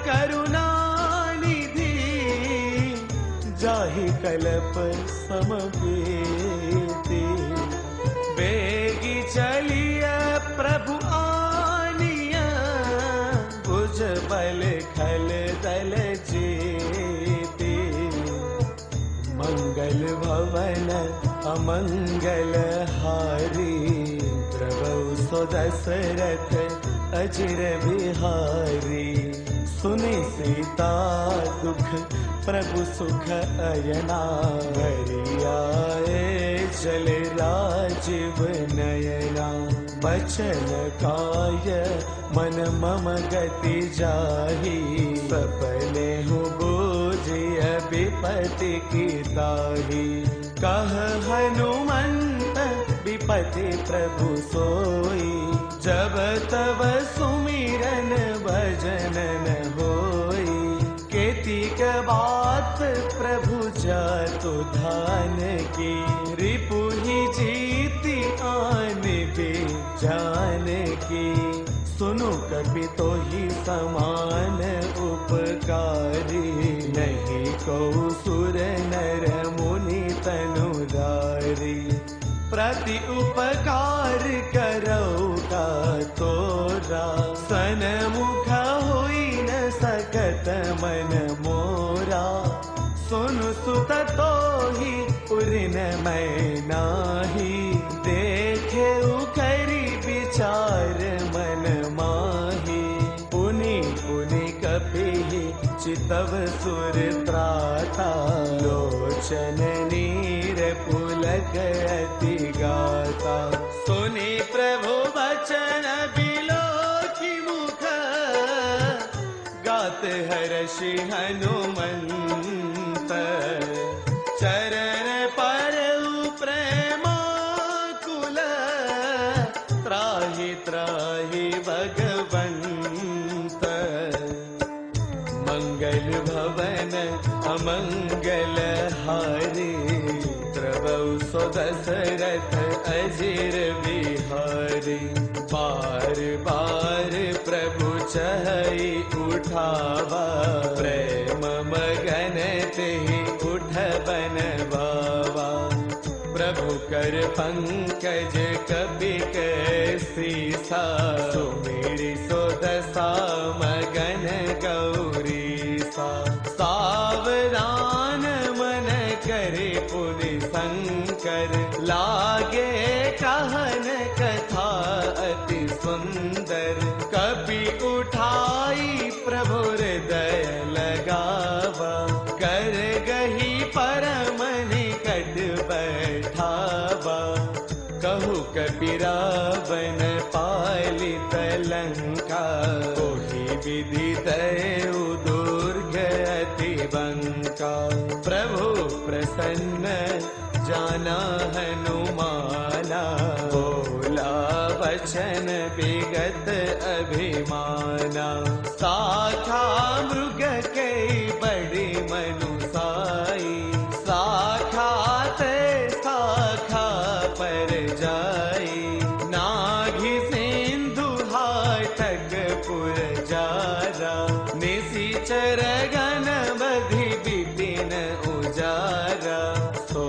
करुणा निधि, जाहि कल्प समबीति। बेगी चलिय प्रभु आनिया, भुज बल खल दल जीति। मंगल भवन अमंगल हारी, प्रभु सो दशरथ अजिर बिहारी। सुनि सीता दुख प्रभु सुख अयना, हरि आए चल राजीव नयना। बचन काय मन मम गति जाही, सपने हूँ बूझिय विपति की ताही। कह हनुमंत विपति प्रभु सोई, जब तब सुमिरन भजन न होई। केतिक बात प्रभु जातु धान की, रिपुहि जीति आन बे जान की। सुनु कपि तोहि समान उपकारी, नहीं को सुर नर मुनि तनुधारी। प्रति उपकार करौ का तोरा, सनमुख होई न सकत मन मोरा। सुनु सुत तोहि पुरिन मैं नाही, देखे उकरी विचार मन माही। पुनि पुनि कपिहि चितव सुर त्राता, लोचन नीर पुलक अति गाता। सुनि प्रभु वचन बिलोकि मुख, गात हर्षि हनुमंत। चरण परउ प्रेमाकुल, त्राहि त्राहि भगवंत। मंगल भवन अमंगल हारी, प्रभु सो दशरथ अजिर बिहारी। बार बार प्रभु चहई उठावा, प्रेम मगन तेहि उठबन बावा। प्रभु कर पंकज कपि के सीसा, सुमिरि सो दशा मगन गौरीसा। सावधान मन करे पुनि शंकर, लागे कहन कथा अति सुंदर। कपि उठाई प्रभु हृदय लगावा, कर गही परम निकट बैठावा। कहु कपि रावण पालित लंका, ओहि विधि दयु दुर्ग अति बंका। प्रभु प्रसन्न जाना हनुमाना, बोला वचन विगत अभिमाना। साखा मृग के बड़ी मनुसाई, साखा ते साखा पर जाई। नाघि सिंधु हाटक पुर जारा, निशिचर गण बधि बिपिन उजारा। सो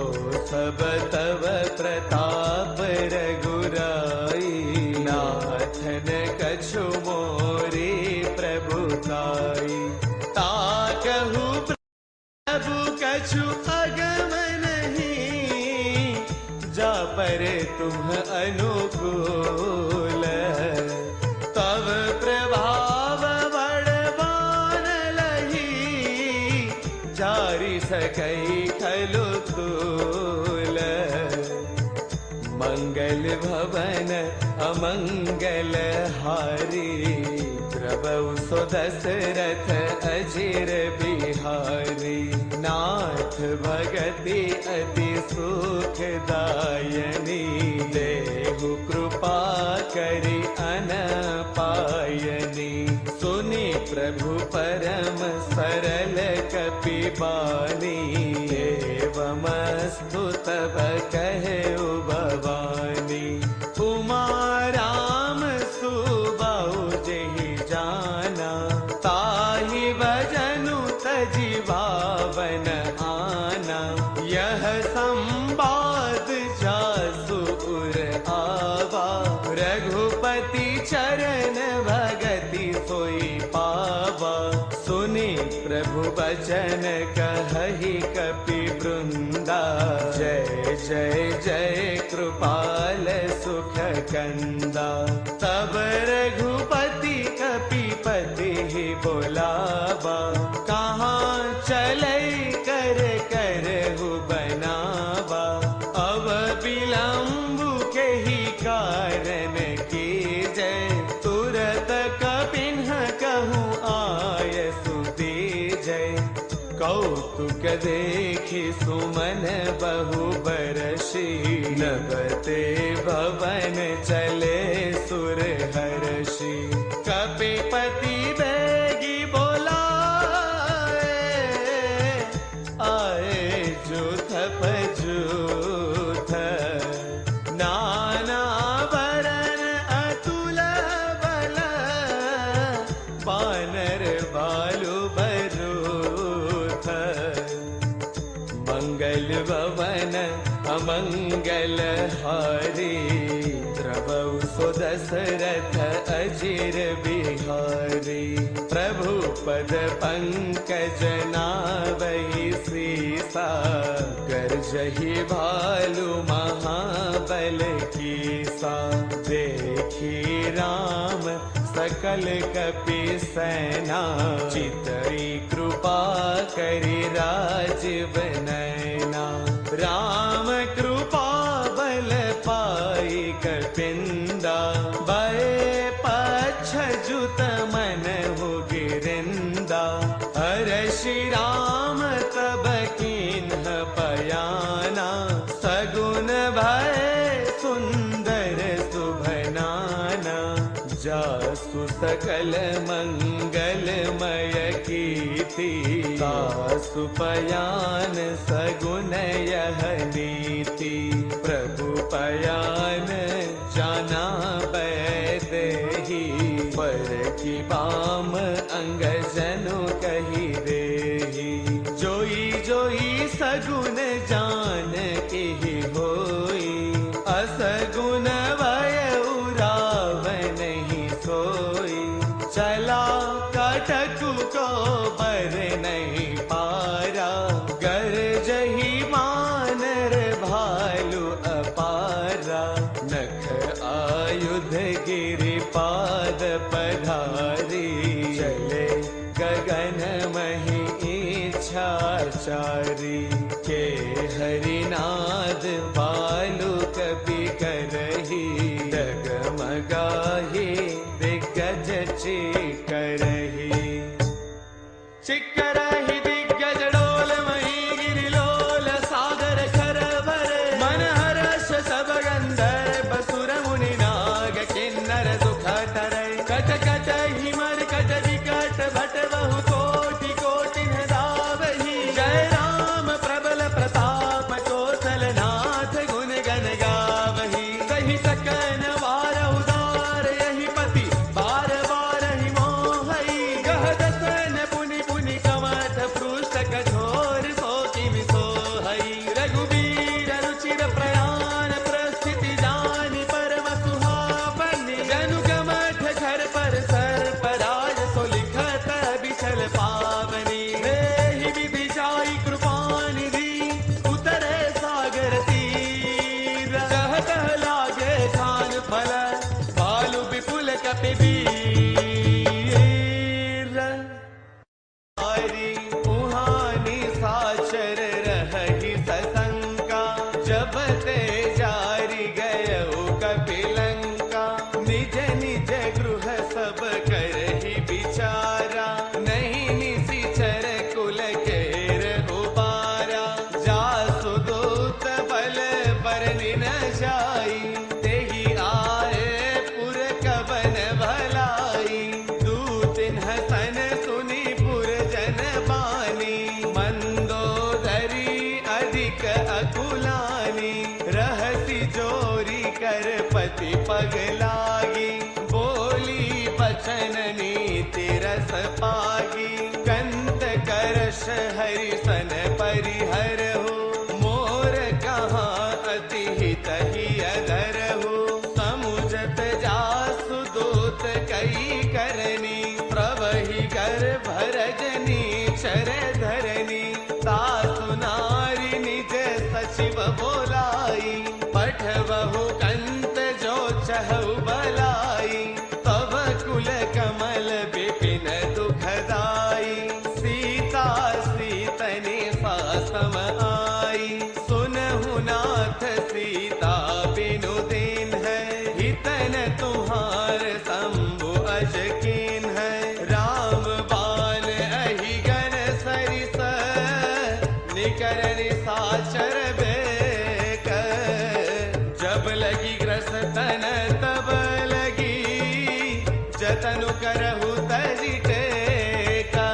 सब तव प्रताप रघुराई, नाथन कछु मोरी प्रभुताई। ताकहु प्रभु कछु अगम नहीं, जा पर तुम अनुकूल। तब प्रभाव बड़बान लही, जारी सकई खलु तूल। मंगल भवन अमंगल हारी, प्रभु सो दशरथ अजिर बिहारी। नाथ भगति अति सुखदायनी, देहु कृपा करि अनपायनी। सुनि प्रभु परम सरल कपि बानी, एवमस्तु तब कहेउ भवानी। उमा राम सुबाहु जेहि जाना, ताहि भजनु तजिबावन आना। यह संवाद जासु उर आवा, रघुपति चरण भगति सोई पावा। सुनि प्रभु वचन कहहि कपि वृंदा, जय जय जय कृपाल सुख कंदा। तब रघुपति कपिपति बोलावा, कहाँ चलै कर करहु बनावा। अब विलंबु के ही कारण की जय, तुरत कपिन्ह कहूँ आय सुदीजय। कौतुक देखि सुमन बहु बरसी, नगते भवन चले सुर हर्षि। कपिपति बेगी बोलाए, आए जूथ पजूथ। नाना वरन अतुल बल, बानर बालु बरूथ। मंगल भवन अमंगल हारी, प्रभु सो दशरथ अजिर बिहारी। प्रभु पद पंकज नावहि सीसा, गर्जहि भालु महाबल कीसा। देखी राम सकल कपि सेना, चितई कृपा करि राजीव नैना। राम कृपा बल पाई कपिंदा, भय पक्ष जुत मन हो गिरिंदा। हर्षि राम तब कीन्ह पयाना, सगुन भय सुंदर सुभनाना। जासु सकल मंगलमय कीर्ति, तासु पयान सगुन यह नीति। प्रभु पयान जाना बैदेही, पर की बाम अंग जनु कही देही। जोई जोई सगुन जान के होई, असगुन भय उराव नहीं सोई। चला कटकु को बर नहीं पारा, गरजहि मानर भालु अपारा। नख आयुध गिरिपाद पधारी, चले गगन महि इच्छाचारी। के हरिनाद बालु कपि करही, डगमगाही दिग्गज चिकरही। चिकरही दिग्गज डोल मही निकर निशाचर बेक। जब लगी ग्रस तन तब लगी जतनु करहु तरि टेका।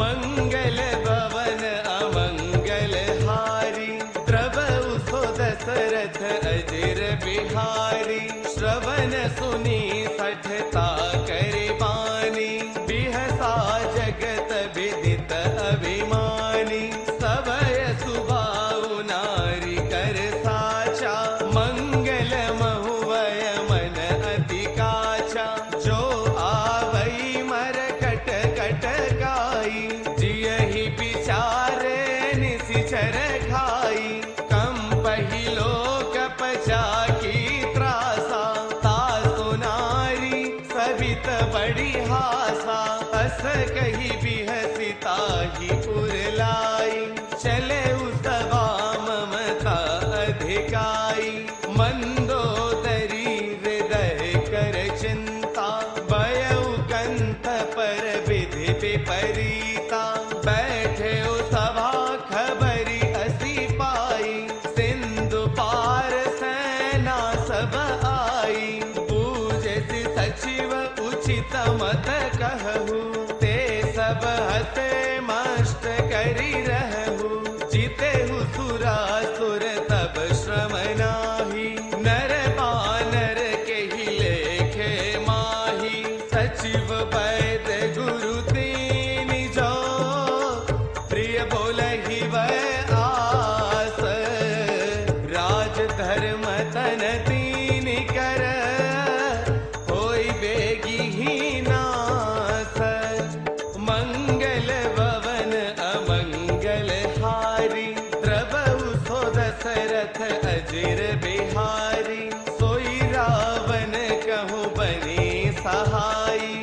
मंगल भवन अमंगल हारी द्रवहु सो दशरथ अजिर बिहारी। श्रवण सुनी सठता करे बानी बिहसा जगत विदित अभिमानी। सबय सुभाउ नारी कर साचा मंगल महुवय मन अति काचा। जो आवई मर कट कट गाई जियहि विचारे निशिचर खाई। कम पहिलो कपचा की त्रासा तासु नारी सबित बड़ी हासा। अस कही बिहसिता ही पुरलाई चले उसवा ममता अधिकाई। मंदोदरी हृदय कर चिंता भयउ कंठ पर विधि विपरीता। बैठे सभा खबरी असी पाई सिंधु पार सेना सब आई। पूजति सचिव उचित मत कहु ते सब हते मस्त करी रहु। जीतेहु सुरासुर तब श्रम नाही नर बानर के ही लेखे माही। सचिव वैद्य गुरु तीन जो प्रिय बोलहि वै आस। राज धर्म तन तीन कर होई बेगी ही नास। मंगल भवन अमंगल हारी द्रवहु सो दशरथ अजिर बिहारी। सोई रावण कहूँ बनी सहाई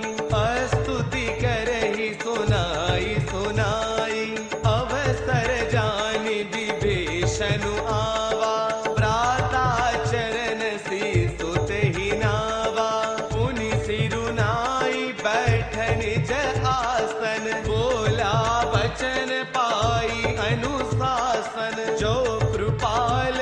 स्तुति करहि सुनाई सुनाई। अवसर जानि विभीषण आवा भ्राता चरण सीसुत ही नावा। पुनि सिरुनाई बैठ निज आसन बोला वचन पाई अनुशासन। जो कृपाल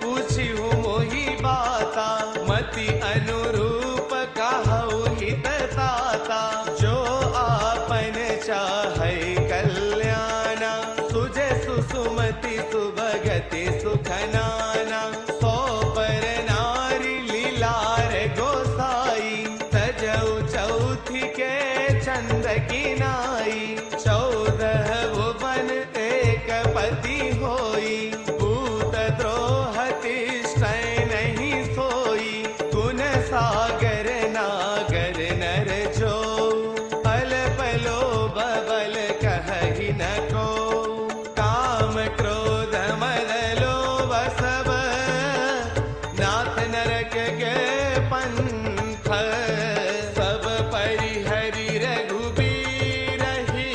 पूछिहु मोहि बाता मति अनुरूप कहु हित ताता। जो आपन चाहै कल्याणा सुजै सुसुमति सुभगति सुख नाना। सो पर नारी लीलार गोसाई तजौ चौथी के चंद की नाई। 14 भुवन एक पति होई भूत द्रोह तिष्ठै नहीं सोई। गुण सागर नागर नर जो अल्प लोभ बल कहहि न को। काम क्रोध मद लोभ सब नाथ नरक के पंथ। सब परिहरि रघुबीरहि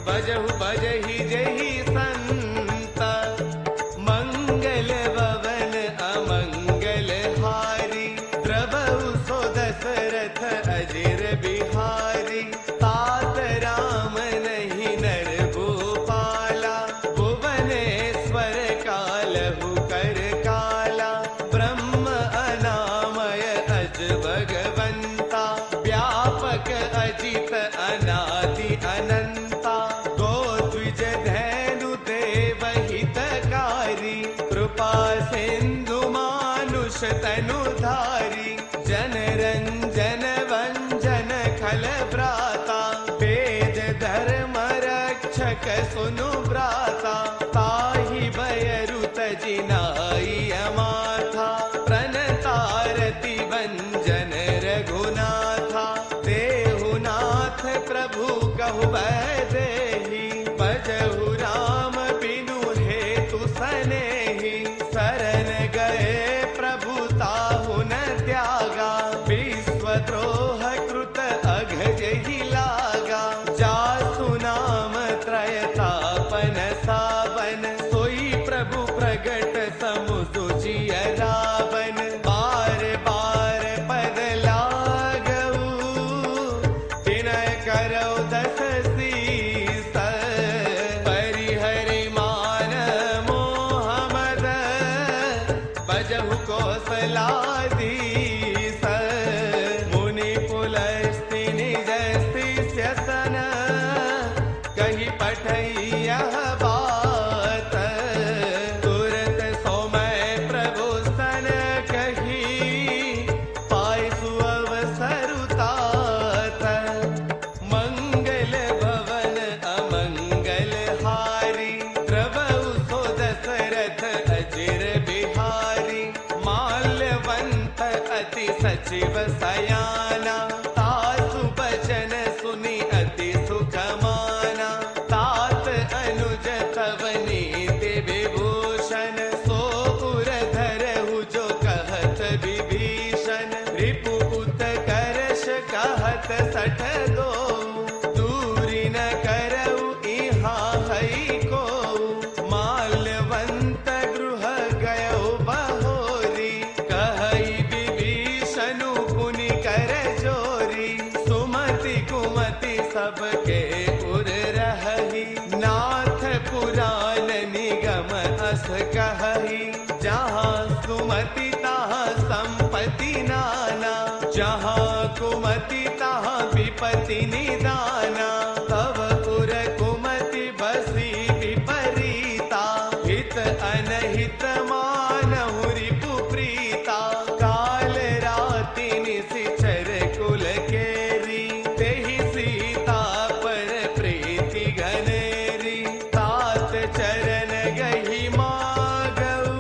बजहु बजहि जहि संत। मंगल भवन अमंगल हारी द्रवहु सो दशरथ अजिर बिहारी। तात राम नहीं नर भूपाला भुवनेश्वर कालहु कर काला। ब्रह्म अनामय अज भगवंता व्यापक अजित अनादि अनंता। गो द्विज धैनु देव हितकारी कृपा सिंधु मानुष तनुधारी। जन रंजन वंजन खल भ्राता वेद धर्म रक्षक सुनु भ्राता। ताहि भयरु तजिनाई अमाथा प्रणतारति वंजन रघुनाथा। देहुनाथ प्रभु कहु वैदेही भजहु राम बिनु हेतु सनेही। शरण गए प्रभु ताहु न त्यागा विश्वद्रोह कृत अघजहि लागा। जासु नाम त्रयताप करहु कौशलाधीश मुनि पुलस्ति निज शिष्य सन कही पठैया बात तुरत सोमय प्रभु सन कही पाय सुअवसर तात मंगल भवन अमंगल हारी द्रवहु सो दशरथ अजिर बिहारी माल्यवंत अति सचिव सयाना तासु बचन सुनि अति सुख माना तात अनुज तव नीति विभूषण सो उर धरहु जो कहत विभीषण रिपु उत करश कहत सठ दो दूरी न करऊ इहा हई को माल्यवंत गृह गयो बहोरी कहई विभीषणु पुनि कर जोरी सुमति कुमति सबके उर रहही नाथ पुराण निगम अस कहही जहाँ सुमति तहाँ संपत्ति नाना जहाँ कुमति तहाँ विपत्ति निदाना तब उर कुमति बसी विपरीता हित अनहित मानहु रिपु प्रीता काल राति निशिचर कुल केरी तेहि सीता पर प्रीति घनेरी तात चरण गही मागऊ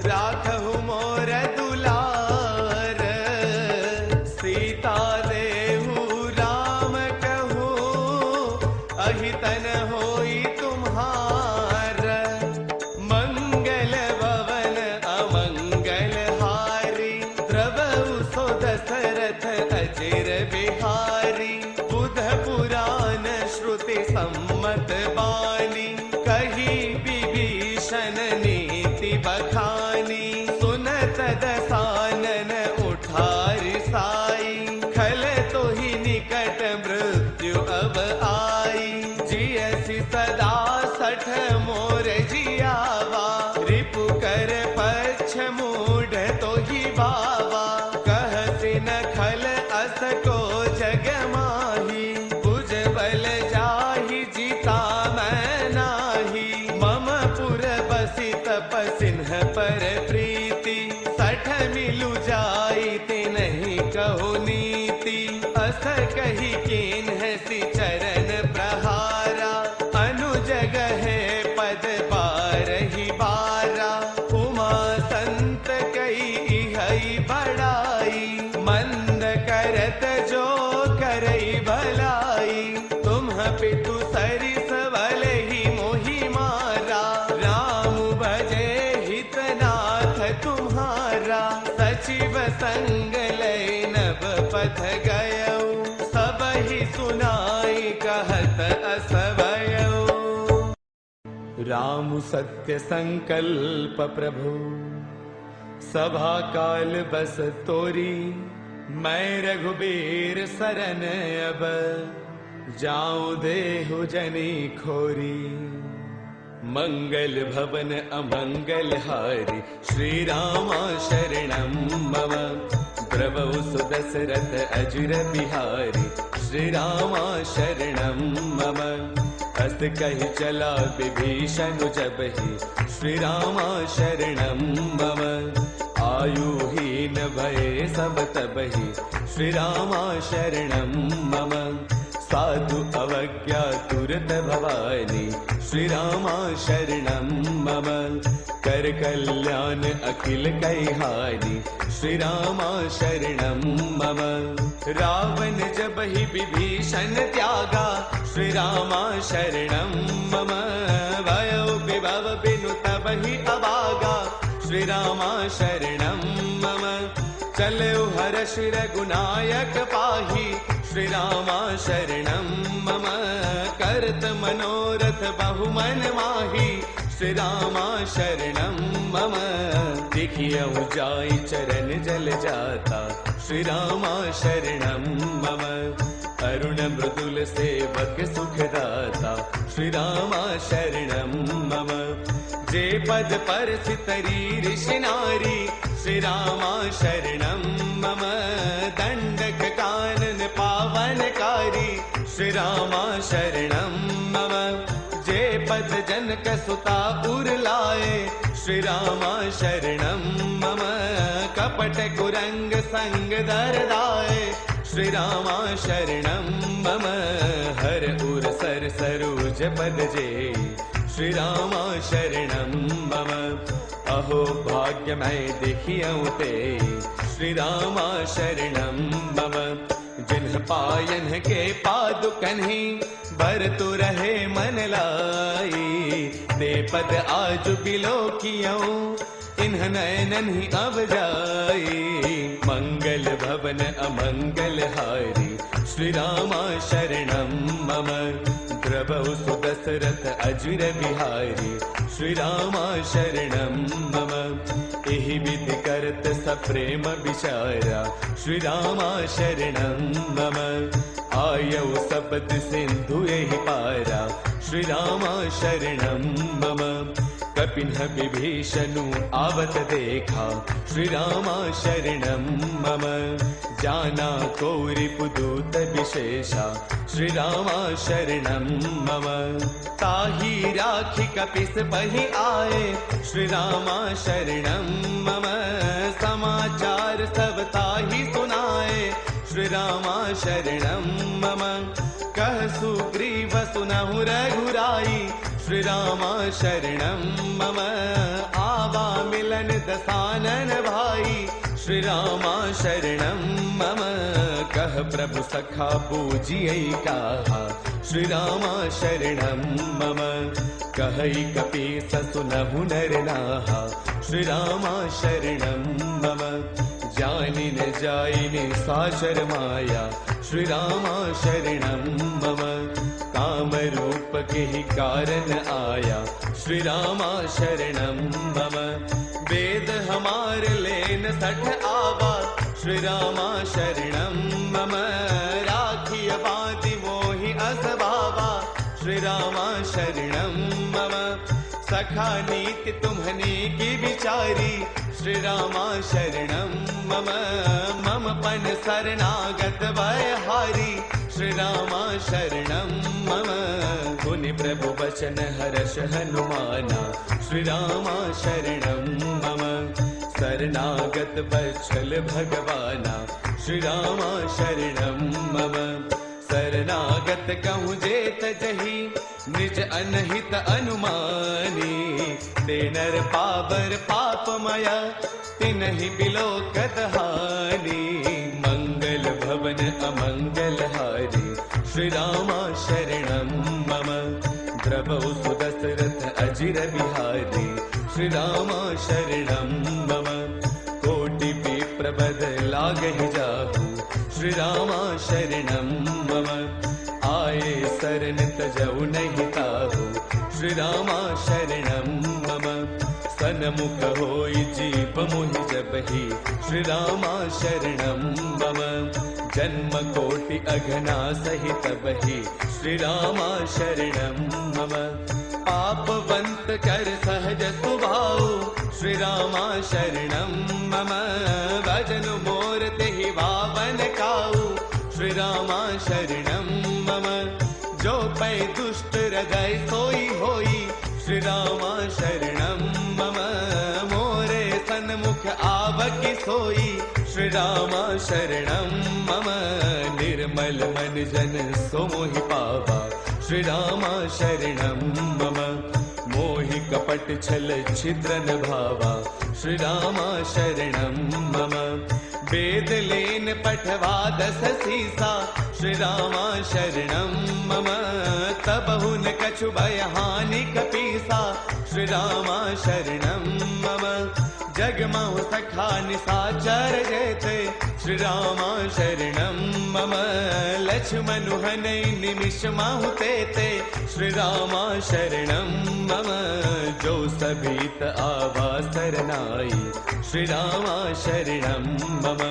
राखहु मोर दुलार सीता देहु राम कहू अहितन होई तुम्हार मंगल भवन अमंगल हारी द्रवहु सो दशरथ अजिर बिहारी बुध पुराण श्रुति सम्मत बानी कही विभीषण नीति बखानी सुनत दसानन उठारि साई खल तो ही निकट मृत्यु अब आई जियसि सदा सठ मोर जियावा रिपु कर पक्ष मूढ़ तो ही बावा कहसि न खल अस को जग माही बुझ बल जाहि जीता मैं नाही मम पुर बसि तपसिन्ह पर प्रीति सठ मिलु जाई ते नहीं कहो नीति अस कही कीन है सि चरण प्रहारा अनुज गहे पद बारहि बारा उमा संत कई हई बड़ाई मंद करत जो करई भलाई तुम पितु सरिस भले ही मोहि मारा राम भजे हितनाथ तुम्हारा सचिव संग लय नभ पथ गयऊ सब ही सुनाई कहत असवयऊ राम सत्य संकल्प प्रभु सभा काल बस तोरी मैं रघुबीर सरन अब जाऊं देहु जनी खोरी मंगल भवन अमंगल हारी श्री रामा शरणं मम द्रवहु सु दशरथ अजिर बिहारी श्री रामा शरणं मम अस्त कहि चला विभीषण जबहि श्री रामा शरणं मम आयुहीन भये सब तबहि श्री रामा शरणं मम साधु अवज्ञा तुरत भवानी श्री रामा शरणं मम कर कल्याण अखिल कैहानी श्री रामा शरणं मम रावण जबहि विभीषण त्यागा श्री रामा शरणं मम भयो विभव बिनु तबहि अभागा श्री रामा शरणं मम चलो हर्ष रघुनायक पाही श्री रामा शरणं मम करत मनोरथ बहुमन माही श्री रामा शरणं मम देखियहु जाई चरण जल जाता श्री रामा शरणं मम अरुण मृदुल सेवक सुखदाता श्री रामा शरणं मम जे पद पर सितरी ऋषि नारी, श्री रामा शरणं मम। दंडक कानन पावनकारी, श्री रामा शरणं मम। जे पद जनक सुता उर लाए, श्री रामा शरणं मम। कपट कुरंग संग दरदाए, श्री रामा शरणं मम। हर उर सर सरोज पद जे, श्री रामा शरणं मम। अहो भाग्य मैं देखियौ ते, श्री रामा शरणं मम। जिन्ह पायन के पादुकन ही, बरतु रहे मन लाई। ते पद आज बिलो कियौ, इन्ह नयनन ही अब जाई। मंगल भवन अमंगल हारी, श्री रामा शरणं मम। द्रवहु सुदशरथ अजिर बिहारी, श्री रामा शरणं मम। एहि विधि करत सप्रेम विचारा, श्री रामा शरणं मम। आयौ सपद सिंधु एहि पारा, श्री रामा शरणं मम। कपिन्ह विभीषणु आवत देखा, श्री रामा शरणं मम। जाना को रिपुदूत विशेषा, श्री रामा शरणं मम। ताहि राखी कपिस पहि आए, श्री रामा शरणं मम। समाचार सब ताहि सुनाए, श्री रामा शरणं मम। कह सुग्रीव सुनहु रघुराई, श्री रामा शरणं मम। आवा मिलन दसानन भाई, श्री रामा शरणं मम। कह प्रभु सखा पूजियै काहा, श्री रामा शरणं मम। कहै कपीस सुनहु नर नाहा, श्री रामा शरणं मम। जानि न जाइनि साचर माया, श्री रामा शरणं मम। काम रूप के ही कारण आया, श्री रामा शरणं मम। वेद हमार लेन सठ आवा, श्री रामा शरणं मम। राखिय बाति मोहि असभावा, श्री रामा शरणं मम। सखा नीति तुम्हनी की विचारी, श्री रामा शरणं मम। मम पन शरणागत भयहारी, श्री रामा शरणं मम। मुनि प्रभु वचन हर्ष हनुमाना, श्री रामा शरणं मम। शरणागत वत्सल भगवाना, श्री रामा शरणं मम। शरणागत कहूँ जेत जही, निज अनहित अनुमानी। ते नर पावर पापमय, तिन्हि बिलोकत हानि। मंगल भवन अमंगल हारी, श्री रामा शरणं मम। द्रवहु सुदशरथ अजिर बिहारी, श्री रामा शरणं मम। कोटि विप्रबद लागहि जाहु, श्री रामा शरणं मम। आए शरण तजौ नहीं ताहु, श्री रामा शरणं मम। सन्मुख होई जीव मोहि जबहि, श्री रामा शरणं मम। जन्म कोटि अघना सहित बहि, श्री रामा शरणं मम। पापवंत कर सहज सुभाऊ, श्री रामा शरणं मम। भजन मोर तेहि पावन काऊ, श्री रामा शरणं मम। जो पै दुष्ट हृदय सोई होई, श्री रामा शरणं मम। मोरे सन्मुख आवकी सोई, श्री रामा शरणं मम। निर्मल मन जन सो मोहि पावा, श्री रामा शरणं मम। मोहि कपट छल छिद्र न भावा, श्री रामा शरणं मम। वेद लेन पठवा दस सीसा, श्री रामा शरणं मम। तबहु न कछु भय हानि कपीसा, श्री रामा शरणं मम। जगमहु सखा निशाचर जेते, श्री रामा शरणं मम। लक्ष्मणु हनै निमिष माहु तेते, श्री रामा शरणं मम। जो सभीत आवा सरनाई, श्री रामा शरणं मम।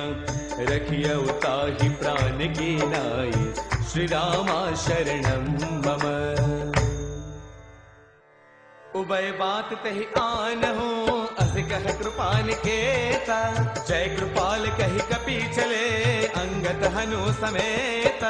रखियौ ताहि प्राण की नाई, श्री रामा शरणं मम। उभय बात तही आन हो अस कह कृपान केता। जय कृपाल कही कपि चले अंगत हनु समेत।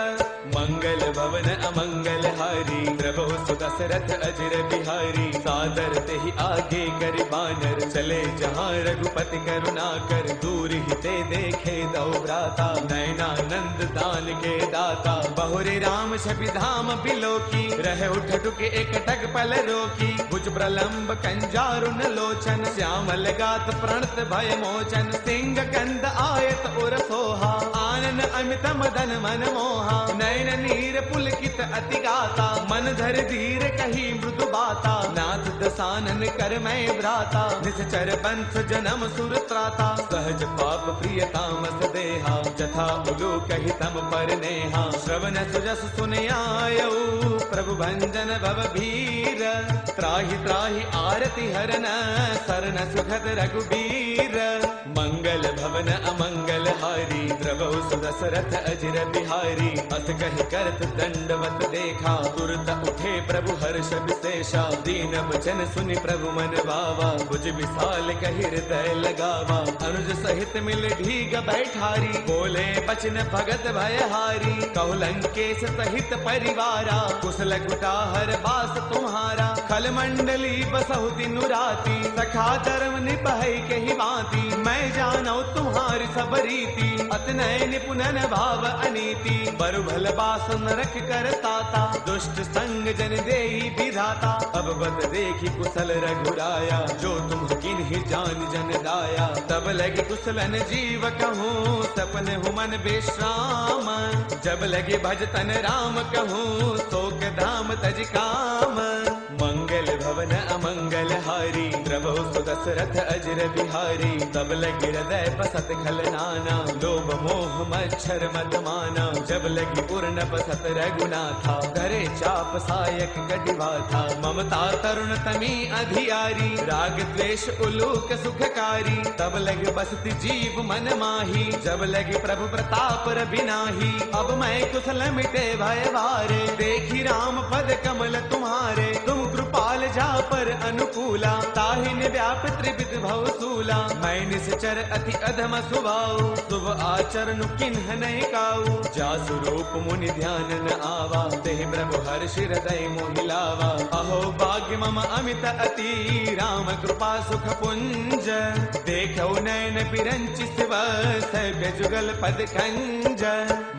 मंगल भवन अमंगल हारी प्रभु सुदशरथ अजर बिहारी। सादर तेहि आगे करि बानर चले जहाँ रघुपति करुणा कर। दूर ही ते देखे दो भ्राता नयनानंद दान के दाता। बहुरे राम छवि धाम बिलोकी रहे उठ टुक एक टक पल रोकी। भुज प्रलंब कंजारुन लोचन श्यामल गात प्रणत भय मोचन। सिंह कंद आयत उर सोहा आनन अमित मदन मन मोहा। नयन नीर पुलकित अति गाता मन धर धीर कही मृदु बाता। नाथ दसानन कर मैं भ्राता निश्चर बंस जन्म सुर त्राता। सहज पाप प्रिय तामस देहा जथा उलू कही तम पर नेहा। श्रवण सुजस सुन आयौ प्रभु भंजन भव भीर। त्राहि त्राहि आरति हरन सरन सुखद रघुबीर। मंगल भवन अमंगल हारी प्रभु सुदशरथ अजर बिहारी। अस कहि करत दंडवत देखा तुरत उठे प्रभु हर्ष विशेषा। दीन वचन सुनि प्रभु मन भावा भुज विशाल कहि हृदय लगावा। अनुज सहित मिल ढीग बैठारी बोले बचन भगत भयहारी। कहु लंकेश सहित परिवारा कुशल कुटाहर बास तुम्हारा। खल मंडली बसहु दिनु राती सखा धर्म निपहै केहि भांति। मैं जानौ तुम्हारी सब रीति अतनय निपुणन भाव अनीति। बरु भल बास नरक कर ताता दुष्ट संग जन देहि विधाता। अब बत देखी कुशल रघुराया जो तुम किन्हि जान जन दाया। तब लगे कुशलन जीव कहूँ सपन हूँ मन विश्राम। जब लगे भजतन राम कहूँ शोक धाम तज काम। मंगल भवन अमंगल हारी प्रभु सुदशरथ अजर बिहारी। तब लगी हृदय बसत खल नाना लोभ मोह मच्छर मद माना। जब लगी पूर्ण बसत रघुनाथा धरे चाप सायक कटिवा था। ममता तरुण तमी अधियारी राग द्वेष उलूक सुखकारी। तब लगी बसती जीव मन माही जब लगी प्रभु प्रताप रबिनाही। अब मैं कुशल मिटे भय भारे देखी राम पद कमल तुम्हारे। तुम कृपाल जा पर अनुकूला ताहिन व्याप त्रिविध भव सूला। मैं निश्चर अति अधम स्वभाव शुभ आचरण किन्ह नहीं काऊ। जासु रूप मुनि ध्यान न आवा तेहि प्रभु हर्ष हृदय मोहिलावा। अहो भाग्य मम अमित अति राम कृपा सुख पुंज। देखो नयन बिरंचि शिव सभ्य जुगल पद खंज।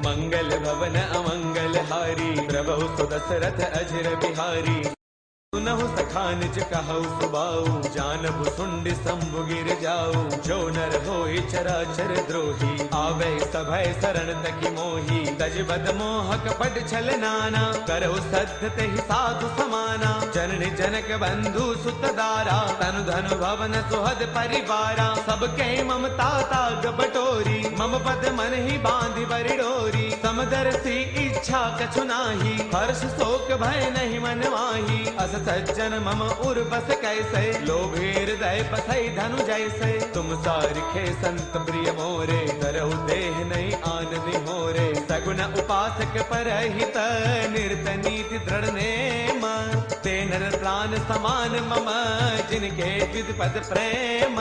मंगल भवन अमंगल हारी प्रभु सुदशरथ अजर बिहारी। सुनहु सखा निज कहु सुबाऊ जानबु सुंड शंभु गिर जाऊ। जो नर होई चराचर द्रोही आवे सभय शरण तकी मोही। तज बद मोह कपट छल नाना करौ सद्ध तेहि साधु समाना। जननि जनक बंधु सुत दारा तनु धनु भवन सुहद परिवारा। सबके ममता ताग बटोरी मम पद मन ही बांधि बरि डोरी। समदर्शी इच्छा कछु नाही हर्ष शोक भय नहीं मन माही। अस सज्जन मम उर बस कैसे लोभे हृदय बसई धनु जैसे। तुम सारिखे संत प्रिय मोरे करहु देह नहीं आन निहोरे। सगुन उपासक परहित निरत नीति दृढ़ नेम। ते नर प्राण समान मम जिनके विधि पद प्रेम।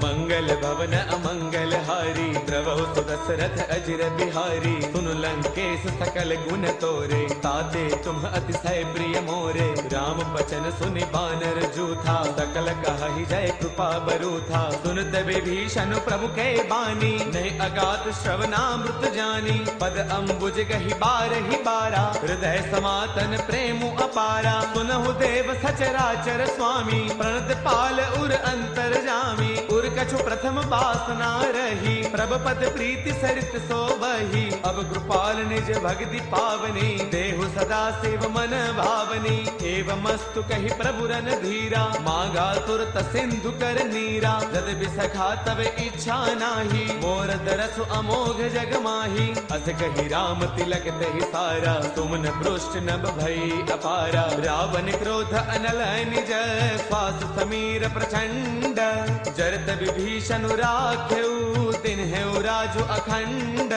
मंगल भवन अमंगल हारी प्रभु सुदशरथ अजर बिहारी। सुन लंकेश सकल गुण तोरे ताते तुम अतिशय प्रिय मोरे। राम बचन सुनि बानर जूथा सकल कहि जय कृपा बरूथा। सुनत विभीषण प्रभु के बानी नहीं अगात श्रवणामृत जानी। पद अम्बुज गहि बारहि बारा हृदय समातन प्रेम अपारा। सुनहु देव सचराचर स्वामी प्रणत पाल उर अंतर जामी। उर कछु प्रथम वासना रही प्रभ पद प्रीति सरित सोबही। अब कृपाल निज भक्ति पावनी देहु सदा शिव मन भावनी। एवं मस्तु कहि प्रभु रन धीरा मांगा तुरत सिंधु कर नीरा। जद बिसखा तब इच्छा नाही मोर दरसु अमोघ जग माही। अस कहि राम तिलक तहि सारा तुम न पृष्ठ नभ भई अपारा। रावण क्रोध अनल निज श्वास समीर प्रचंड। जरत विभीषण राख्यऊ तिन्हेउ राजु अखंड।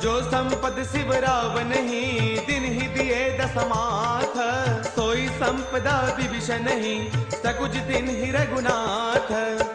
जो संपद शिव रावण ही तिन्हि दिए दसमाथ। सो सोई संपदा विभीषण नहीं, सकुच दिन ही रघुनाथ।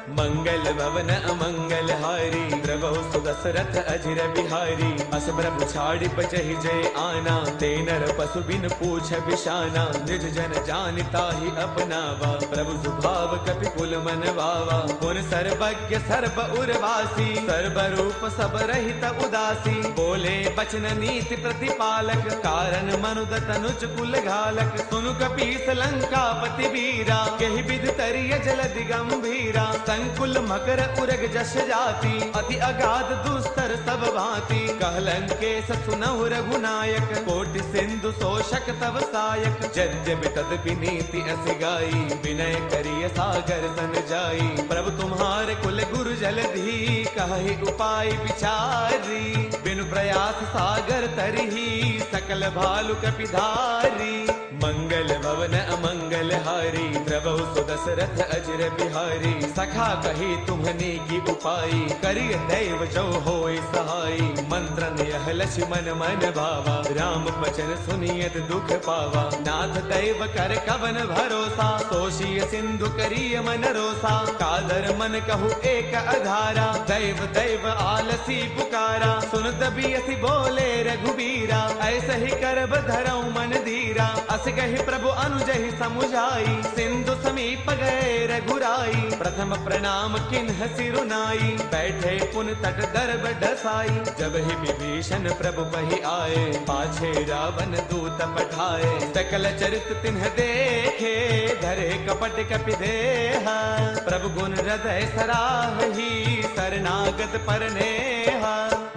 मंगल भवन अमंगल हारी, प्रभु सुदशरथ अजिर बिहारी। अस प्रभु छाड़ी बजहि जय आना, ते नर पशु बिन पूछ बिशाना। निज जन जानता ही अपनावा, प्रभु स्वभाव कपि कुल मन वावा। पुन सर्वज्ञ सर्व उर्वासी, सर्व रूप सब रहित उदासी। बोले बचन नीति प्रतिपालक, कारण मनुद तनुज कुल घालक। सुनु कपीस लंकापति वीरा, कहि विधि तरिय जलधि गंभीरा। संकुल मकर उरग जस जाति, अति अगाध दुस्तर सब भांति। कहलंकेश सुनहु रघुनायक, कोटि सिंधु शोषक तव सायक। यद्यपि तदपि नीति अस गाई, विनय करिय सागर सन जाई। प्रभु तुम्हारे कुल गुरु जलधि, कहि उपाय विचारी। बिनु प्रयास सागर तरही, सकल भालु कपिधारी। मंगल भवन अमंगल हारी, प्रभु सुदशरथ अजिर बिहारी। सखा कही तुम्हने की उपाई, करिय दैव जो होय सहाई। मंत्रन यह लक्ष्मण मन भावा, राम बचन सुनियत दुख पावा। नाथ दैव कर कवन भरोसा, तोषिय सिंधु करिय मन रोसा। कादर मन कहु एक अधारा, दैव दैव आलसी पुकारा। सुन तबियति बोले रघुबीरा, ऐसे ही करब धरऊ मन धीरा। अस कहि प्रभु अनुजहि समुझाई, सिंधु समीप गए रघुराई। प्रथम प्रणाम किन्ह सिरुनाई, बैठे पुन तट दर्ब डसाई। जब ही विभीषण प्रभु पहि आए, पाछे रावण दूत पठाए। सकल चरित तिन्ह देखे, धरे कपट कपि देहा। प्रभु गुण हृदय सराही, शरणागत परनेहा।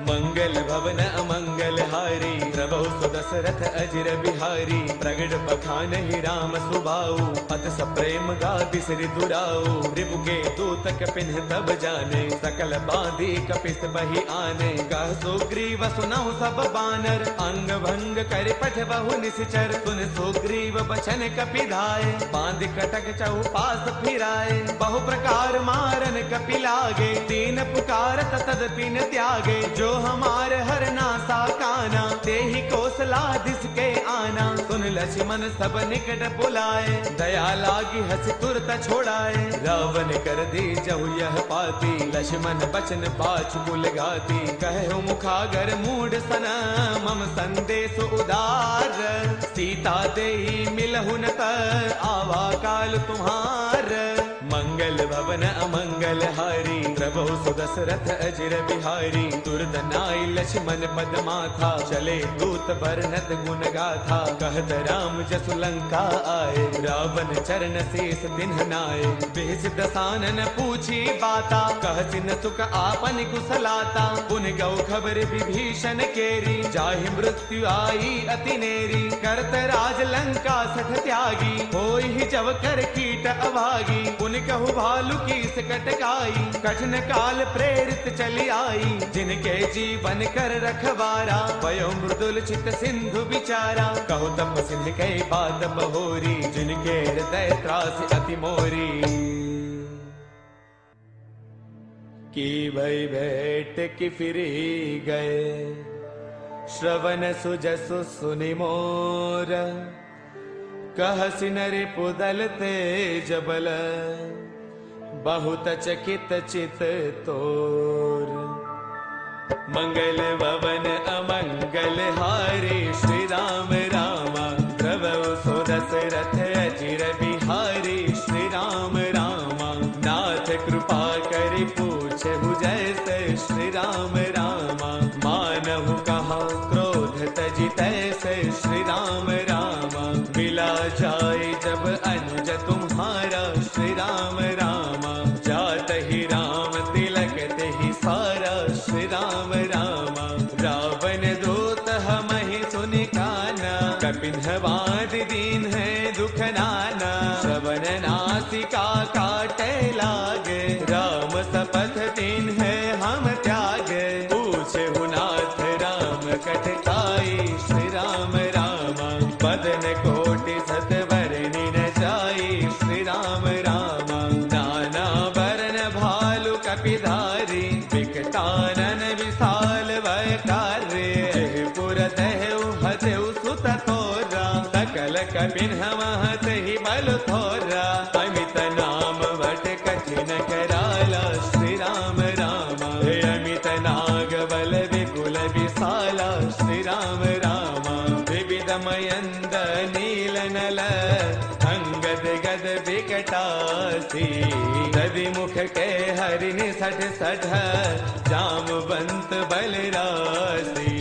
मंगल भवन अमंगल हारी, प्रभु सुदशरथ अजिर बिहारी। प्रगट बखान ही राम सुभाऊ, अत सप्रेम गाति सिर दुराऊ। रिपु के दूत कपिन तब जाने, सकल बांधी कपिस बही आने। कह सुग्रीव सुनहु सब बानर, अंग भंग कर पठ बहु निश्चर। सुन सुग्रीव बचन कपि धाये, बांध कटक चहुपास फिराए। बहु प्रकार मारन कपि लागे, तीन पुकारत तदपि न त्यागे। जो हमार हर नासा काना, ते ही कौशलाधिस के आना। सुन लक्ष्मण सब निकट बुलाए, दया लागी हंस तुरत छोड़ाए। रावण कर दी जहु यह पाती, लक्ष्मण बचन पाछु कुल गाती। कहो मुखागर मूढ़ सन, मम संदेश उदार। सीता देहि मिलहु न त, आवा काल तुम्हार। मंगल भवन अमंगल हारी, प्रभु सुदशरथ अजिर बिहारी। दुर्दनाई लक्ष्मण पद माथा, चले दूत बरनत गुण गाथा। कहत राम जसु लंका आए, रावण चरण शीस तिन्ह नाए। बेस दसानन पूछी बाता, कहति न सुख आपन कुशलाता। पुन गौ खबर विभीषण केरी, जाहि मृत्यु आई अति नेरी। करत राज लंका सठ त्यागी, होई ही जब कर कीट अभागी। पुन कहु भालु की सकटकाई, कठिन काल प्रेरित चली आई। जिनके जीवन कर रखवारा, वयो मृदुल चित सिंधु बिचारा। कहु तप सिंध कई बात बहोरी, जिनके हृदय त्रास अति मोरी। की भई भेंट की फिरी गए, श्रवण सुजसु सुनि मोर। कहसि नरि पुदल तेज बल, बहुत चकित चित तोर। मंगल भवन अमंगल हारी, श्री राम रामा। प्रभु सुदशरथ अजिर बिहारी, श्री राम रामा। नाथ कृपा करि पूछहु जैसे, श्री राम रामा। मानहु कहा क्रोध तजि तैसे, श्री राम रामा। मिला जाए जब अनुज तुम्हारा, श्री राम रामा। जात ही राम तिलक तेहि सारा, श्री राम रामा। रावण दूत हमहि सुनि काना, कपिन्हवाद दीन है दुख नाना। श्रवण नासिका काटे लागे, राम सपथ तीन है हम त्यागे। पूछहु नाथ राम कटकाई, श्री राम रामा। बदन कोटि सतवर निन जाई, श्री राम रामा। नाना वरण भालु कपिधारी, विकटानन विशाल वैकारी। पुर तहु हथु सुत तोरा, सकल कपिन हम जटासी। रवि मुख के हरि निसठ सठ जामवंत बलरासी।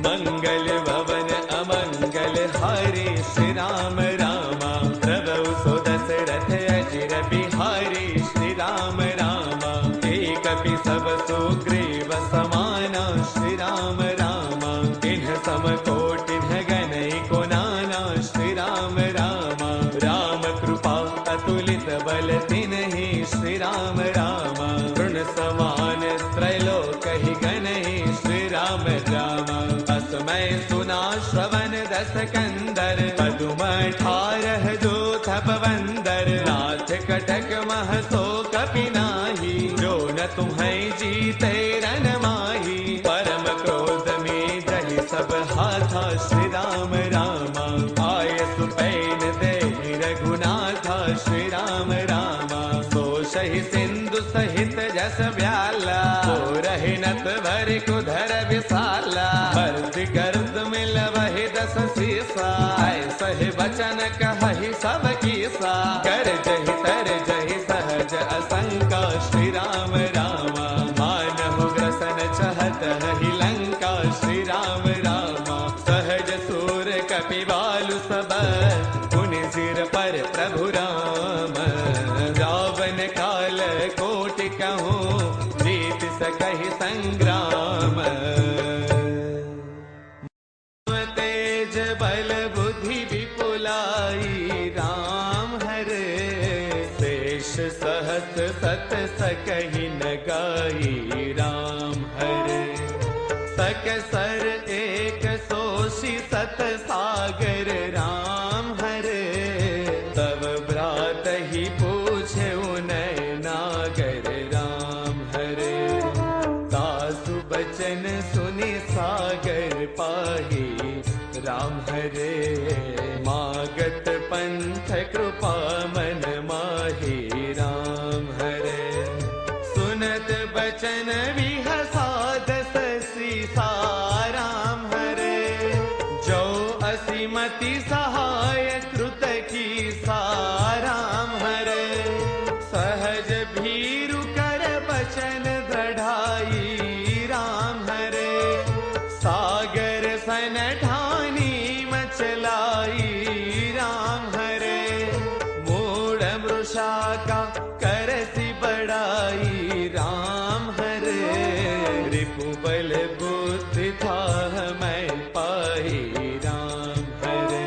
मंगल भवन अमंगल हारी श्री राम रामा। प्रभु सो दशरथ अजिर बिहारी श्री राम रामा। एक कपि सब सुग्रीव समाना श्री राम रामा। इन्ह सम कोटिन्ह गणैको नाना श्री राम रामा। राम कृपा अतुलित बल तिन्हि श्री राम रामा। तृण समान त्रैलोक ही गणहि श्री राम रामा। असमय सुना श्रवण दस कंदर पदुम 18 जो थप बंदर। नाथ कटक मह सो कपि नाही। जो न तुम्हें जीते रन माही। परम क्रोध में जहि सब हाथा श्री राम रामा। आय सुपैन दे रघुनाथा श्री राम रामा। सो सही सिंधु सहित जस व्याला। सो रही नत भर कुधर विशाला। मर्द गर्द मिल वही 10 सीसा। ऐसहि वचन कहहि सब कीसा। कर जहि तर जहि सहज असंका श्री राम रामा। मानहु ग्रसन चहत ही लंका श्री राम रामा। सहज सूर कपि बालु सब पुनि सिर पर प्रभु राम। रावण काल कोटि कहूँ जीत सकहि संग्राम। तेज बल बुद्धि विपुलाई राम हरे। शेष सहस सत सकहि न गाई राम हरे। सकसर एक सोषि सत सागर राम हरे। तब भ्रात ही पूछे उनय नागर राम हरे। दासु बचन सुनि सागर पाही राम हरे। मागत पंथ कृपा मन माही राम हरे। सुनत बचन विहसा 10 सीसा राम हरे। जो असीमति सहाय कृत की साराम हरे। सहज भीरु कर बचन दृढ़ाई राम हरे। सागर सन ठानी मचलाई राम हरे। मूढ़ मृषा का करसी बड़ाई राम हरे। रिपु बल बुद्धि था मैं पाई राम हरे।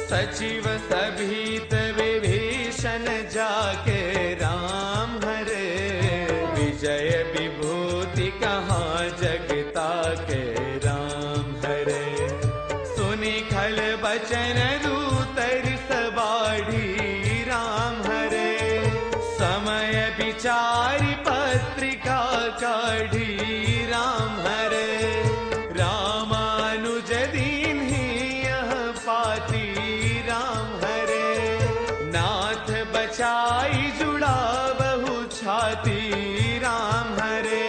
सचिव सभीत विभीषण जाके राम हरे। विजय विभूति कहाँ जगता के राम हरे। सुनि खल बचन दूतर सबाढ़ी राम हरे। समय विचारि पत्रिका काढ़ी राम हरे। रामानुज दीन्हि यह पाती राम हरे। नाथ बचाई जुड़ा बहु छाती राम हरे।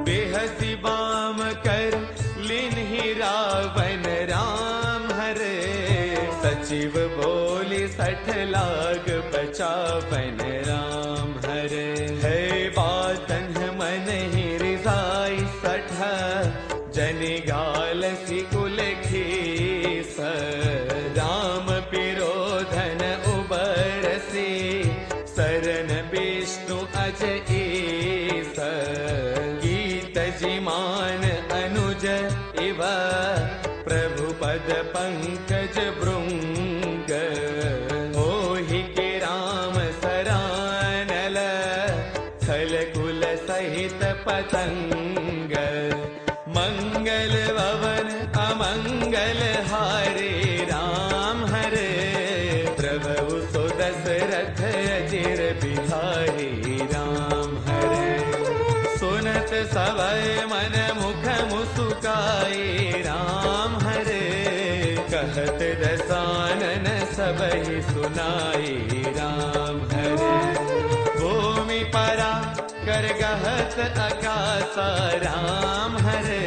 बेहसी बाम कर लिन्हि रावण राम हरे। सचिव बोली 60 लाख बचावन राम हरे। है बातन मन ही रिसाई 60 जनि गाल सिकुल खीस। राम पिरोधन उबरसी सरन विष्णु अज ईस। गीत जिमान अनुज इव प्रभु पद पंकज भृंग। मोहि के राम सरानल थल कुल सहित पतंग। मंगल भवन अमंगल हारे राम हरे। प्रभु सो दशरथ अजिर बिहारी राम हरे। सुनत सवय मन मुख मुसुकाए राम हरे। कहत दसानन सबहि सुनाई राम हरे। भूमि परा कर गहत अकासा राम हरे।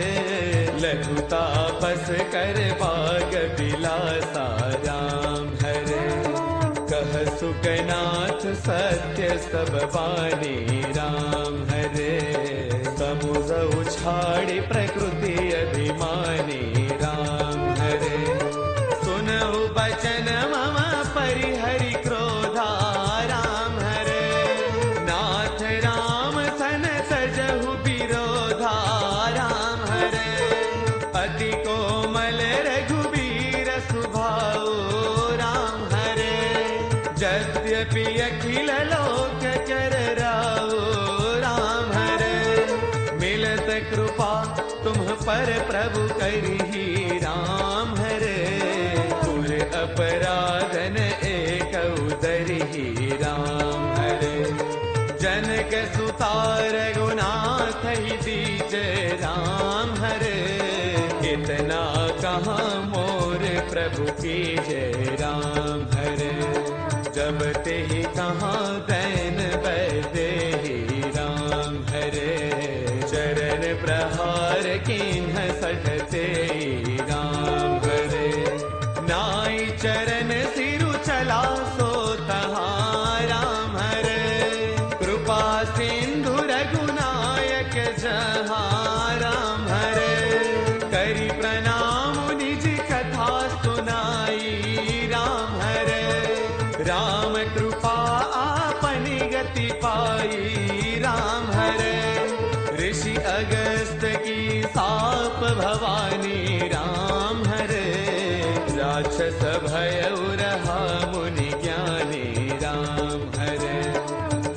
लघु तापस कर बाग बिलासा राम हरे। कह सुकनाथ सत्य सब बानी राम हरे। समुझ उछाड़ी प्रकृति अभिमानी राम हरे। सुनहु बचन मम परिहरि क्रोधा राम हरे। नाथ राम सन सजहु विरोधा राम हरे। अति कोमल रघुबीर सुभाऊ राम हरे। यद्यपि अखिल लोक कर राऊ राम हरे। मिलत कृपा तुम पर प्रभु करिहि राम हरे। पुर अपराधन एक उदरिहि राम हरे। जनक सुतार गुनाथ ही दीज राम हरे। इतना कहाँ मोर प्रभु की जय राम हरे। जब ते ही कहाँ दैन बैदेहि राम हरे। चरण प्रहार किन्ह सठते राम हरे। नाई चरण सिरु चला सो तहाँ राम हरे। कृपा सिंधु रघुनायक जहाँ राम हरे। करी प्रणाम निज कथा सुनाई राम हरे। राम कृपा आपनी गति पाई राम हरे। ऋषि अगस्त की साप भवानी राम हरे। राक्षस भयउ रहा मुनि ज्ञानी राम हरे।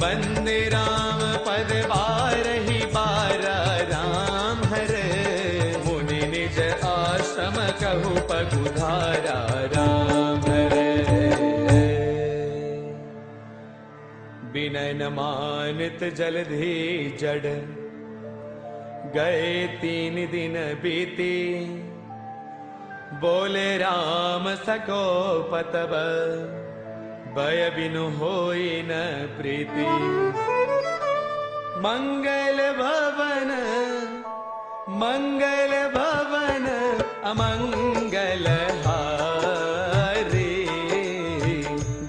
बंदे राम पद बारहि बारा राम हरे। मुनि निज आश्रम कहु पगुधारा राम हरे। विनय न मानित जलधि जड़। गए 3 दिन बीती। बोले राम सको पतब। भय बिनु होई न प्रीति। मंगल भवन अमंगल हारी।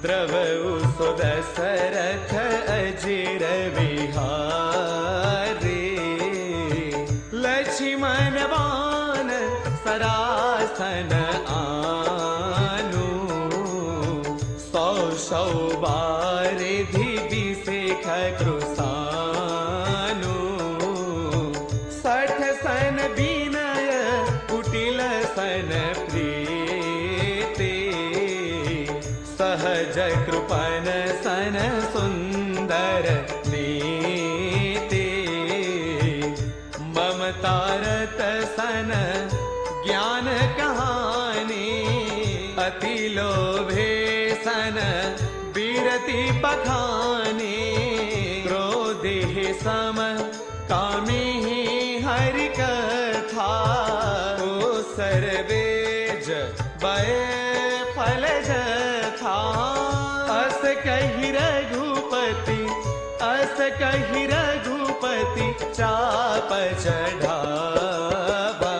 द्रवउ सो दशरथ अजिर विहारी। लक्ष्मण बान सरासन आनु। 100 बारिधि बिसेख कृसानु। 60 सन विनय कुटिल सन प्रीति। सहज कृपन सन सुंदर नीति। ममतारत सन ज्ञान कहानी। अति लोभे सन बीरति बखानी। क्रोधि सम कामी हरि कथा। ओ सर्वेज बय फल जथा। अस कहि रघुपति चाप चढ़ावा।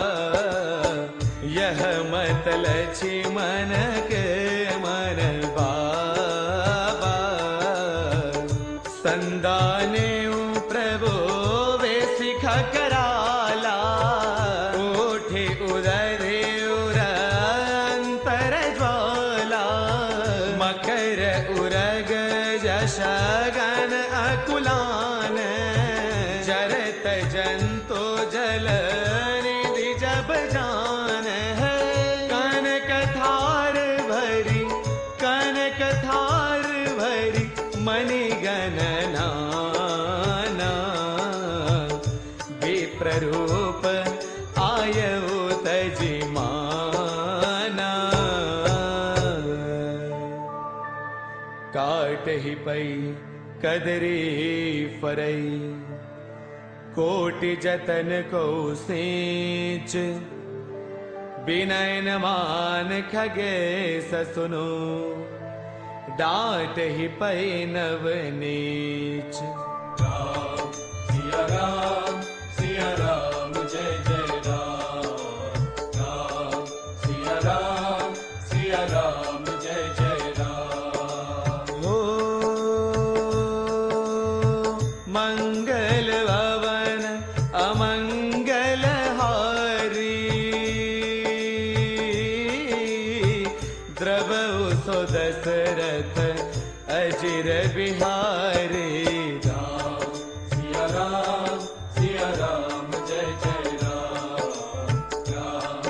यह मत लक्ष्मण के मन बाबा। संदाने प्रभु वे सिख कराला। उठे उदरे उरंतर ज्वाला। मकर उरग जशगन अकुलान। जरत जंतु जल निधि जब जान है। कनक थार भरी मणिगण नाना। विप्ररूप आयउ तजि माना। काटहि पै कदरी फरई। कोटि जतन को सेच। विनय न मान खगेश सुनो। डांट ही पै नव नीच। राम सिया राम जय जय राम। राम सिया राम जय जय राम। धिकारे। राम सिया राम जय जय राम। राम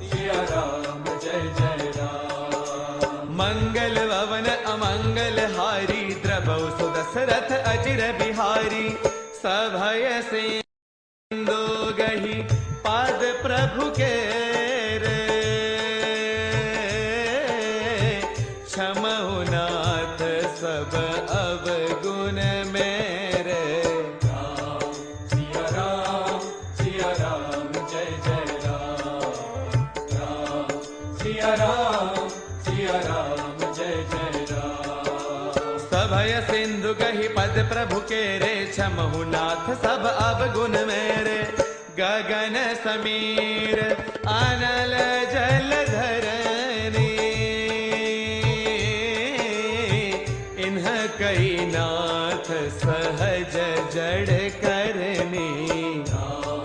सिया राम जय जय राम। मंगल भवन अमंगल हारी, द्रवौ सुदशरथ अजिर बिहारी। सभय सिंधु गही पाद प्रभु के रे, क्षमहु नाथ सब अवगुण मेरे। राम सिया राम जय जय राम। राम सिया राम जय जय राम। सभय सिंधु गही पद प्रभु के रे, क्षमहु नाथ सब अवगुण मेरे। गगन समीर अनल जल धरनी, इन्ह कई नाथ सहज जड़ करनी। राम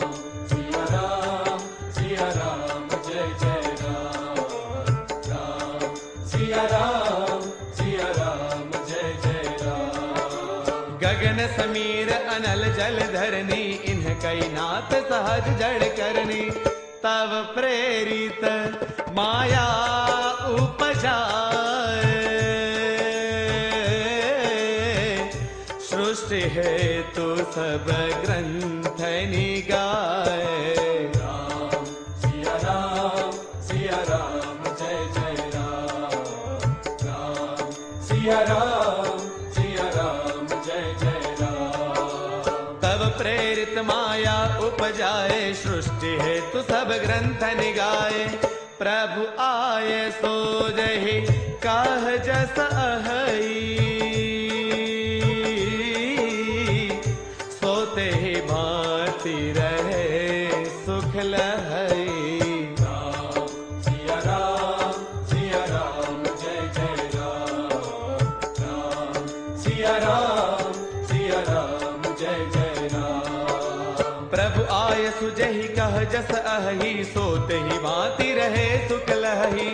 सिया राम जय जय राम। राम सिया राम जय जय राम। गगन समीर अनल जल धरनी, इन्ह कई नाथ सहज जड़ करनी। तव प्रेरित माया उपजाए, सृष्टि हेतु सब ग्रंथ निगाए। राम सिया राम जय जय राम। राम सिया राम जय जय राम। तब प्रेरित माया उपजाए, सृष्टि हेतु सब ग्रंथ निगाए। प्रभु आए सो जहि काह जस अहई, सोते ही भांति रहे सुख लहई। राम सिया राम जय जय राम। राम सिया राम जय जय राम। प्रभु आय सुजहि कह जस अहि, सोते ही भांति रहे सुख लहई।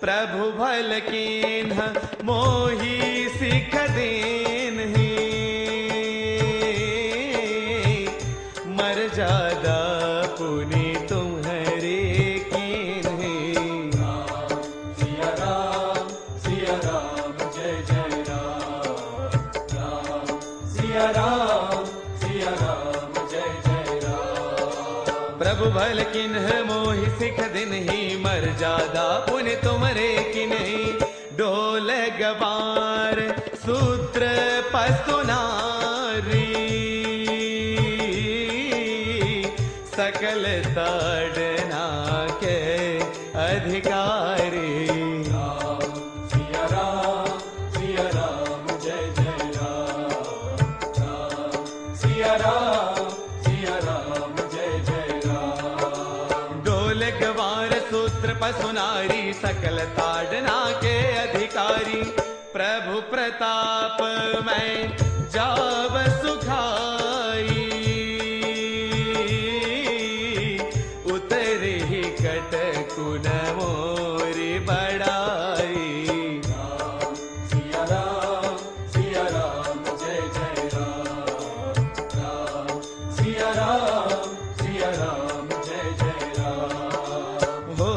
प्रभु भल कीन्ह मोहि सिख दीन्हि, मर्यादा पुनि तुम्हारे कीन्हि। राम सिया राम जय जय राम। राम सिया राम जय जय राम। प्रभु भल किन्ह मोहि सिख दिन्हि, मर्यादा पुनि तुमरे किन्हि। डोल गवार सूत्र पसुनारी, सकल ताड़ना के अधिकारी। राम सिया राम जय जय राम। राम सिया राम जय जय राम। डोल गवार सूत्र पसुनारी, सकल ताड़ना के अधिकारी। प्रभु प्रताप में जाव सुखाई, उतरे ही कटकुन मोरी बड़ाई। राम सिया राम जय जय राम। राम सिया राम जय जय राम। हो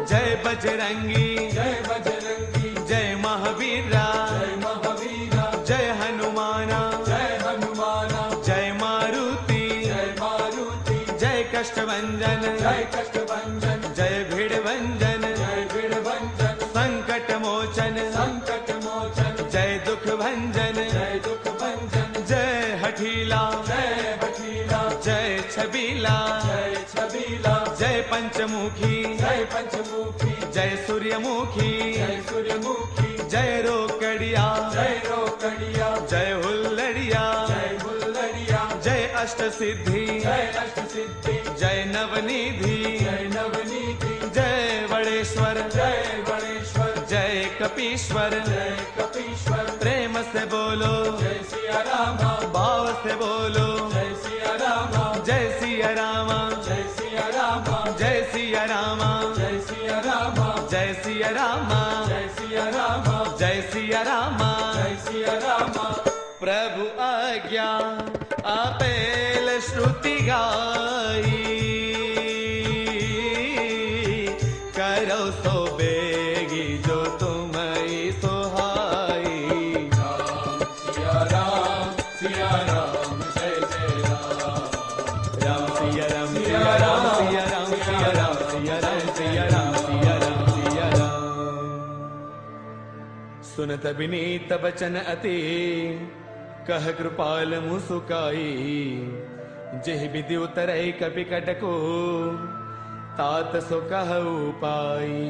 जय बजरंगी जय महावीरा, जय हनुमाना जय मारुति, जय कष्टभंजन जय भिड़भंजन, संकट मोचन जय दुख भंजन, जय हठीला जय छबीला, जय पंचमुखी जय सूर्यमुखी, जय रोकड़िया जय हुल्लड़िया, जय अष्ट सिद्धि जय नवनिधि, जय वड़ेश्वर जय कपीश्वर। प्रेम से बोलो जय सिया राम, भाव से बोलो जय सिया राम, जय सिया रामा, जय सिया राम, रामा जय सिया रामा जय सिया रामा जय सिया रामा जय सिया रामा जय सिया रामा जय सिया रामा प्रभु आज्ञा अपेल श्रुति गाई करो सो बेगी जो तुम्हें सुहाई राम सिया राम जय जय राम सिया राम सिया राम सिया राम सिया राम सिया राम सिया राम सिया राम सिया राम सुनत विनीत बचन अति कह कृपाल मुसुकाई जेह विधि उतरै कपिकट को तात सो कहु पाई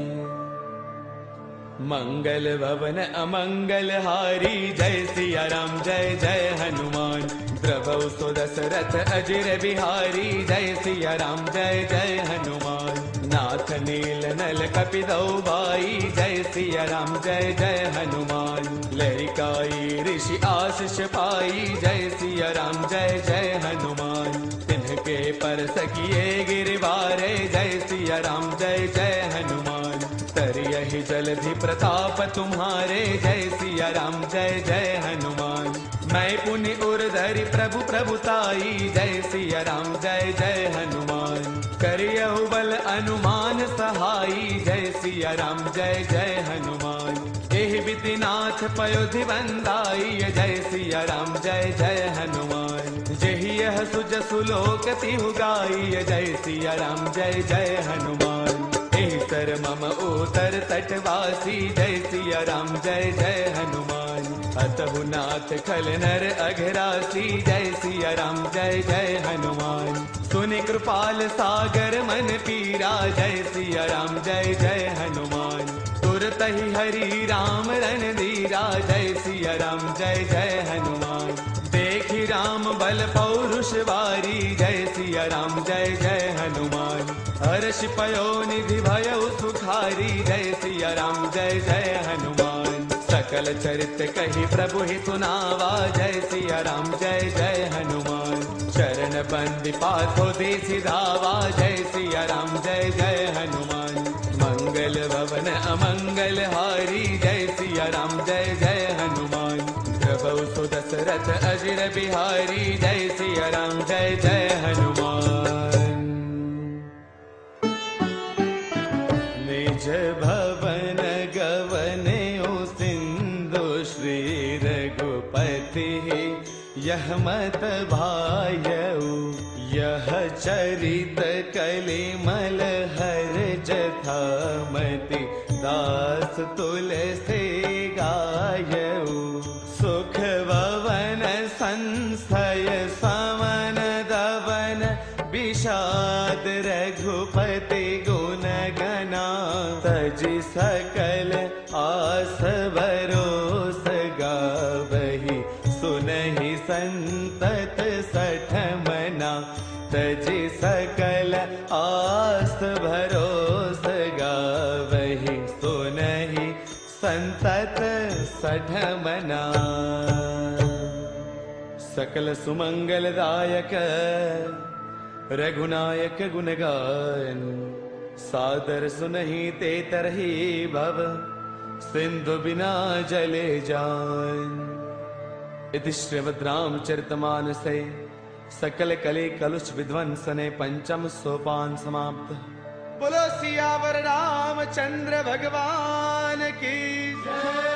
मंगल भवन अमंगल हारी जय सिया राम जय जय हनुमान द्रवौ सो दशरथ अजिर बिहारी जय सिया राम जय जय हनुमान नाथ नील नल कपिदौ बाई जय सिया राम जय जय हनुमान लहरिकाई ऋषि आशीष पाई जय सिया राम जय जय हनुमान तिनके पर सकिए गिरवारे जय सिया राम जय जय हनुमान तरियहि जलधि प्रताप तुम्हारे जय सिया राम जय जय हनुमान मैं पुनि उर्धरि प्रभु प्रभुताई जय सिया राम जय जय हनुमान करियहु बल अनुमान सहाई जय सिया राम जय जय हनुमान एहि बितिनाथ पयोधि बंदाई जय सिया राम जय जय हनुमान जेहि यह सुज सुलोक तिहु गाई जय सिया राम जय जय हनुमान एहि सर मम उतर तटवासी जय सिया राम जय जय हनुमान अतहु नाथ खल नर अघरासी जय सिया राम जय जय हनुमान सुनि कृपाल सागर मन पीरा जय सिया राम जय जय हनुमान तुरत ही हरि राम रणधीरा जय सिया राम जय जय हनुमान देखि राम बल पौरुष वारी जय सिया राम जय जय हनुमान हर्ष पयो निधि भयउ सुखारी जय सिया राम जय जय हनुमान सकल चरित कही प्रभु ही सुनावा जय सिया राम जय जय हनुमान चरण बंदी पाथो दे सिधावा जय सिया राम जय जय हनुमान मंगल भवन अमंगल हारी जय सिया राम जय जय हनुमान प्रभु सु दशरथ अजिर बिहारी जय सिया राम जय जय हनुमान निज भवन गवने सिंधु श्री रघुपति यह मत भायऊ यह चरित कलिमल हर जथामति दास तुलसी गायऊ सुख भवन संस्थय समन दवन विषाद रघुपति गुण गना तजि सकल आस भरोस गावहि सुनहि संतत सठमना तजि सकल आस भरोस गावहि सुनहि संतत सठमना सकल सुमंगलदायक रघुनायक गुणगान सादर सुनहि ते तरहि भव सिंधु बिना जले जान इति श्रीमद् रामचरितमानसे सकल कले कलुष विध्वंसने पंचम सोपान समाप्त। बोलो सियावर रामचंद्र भगवान की जय।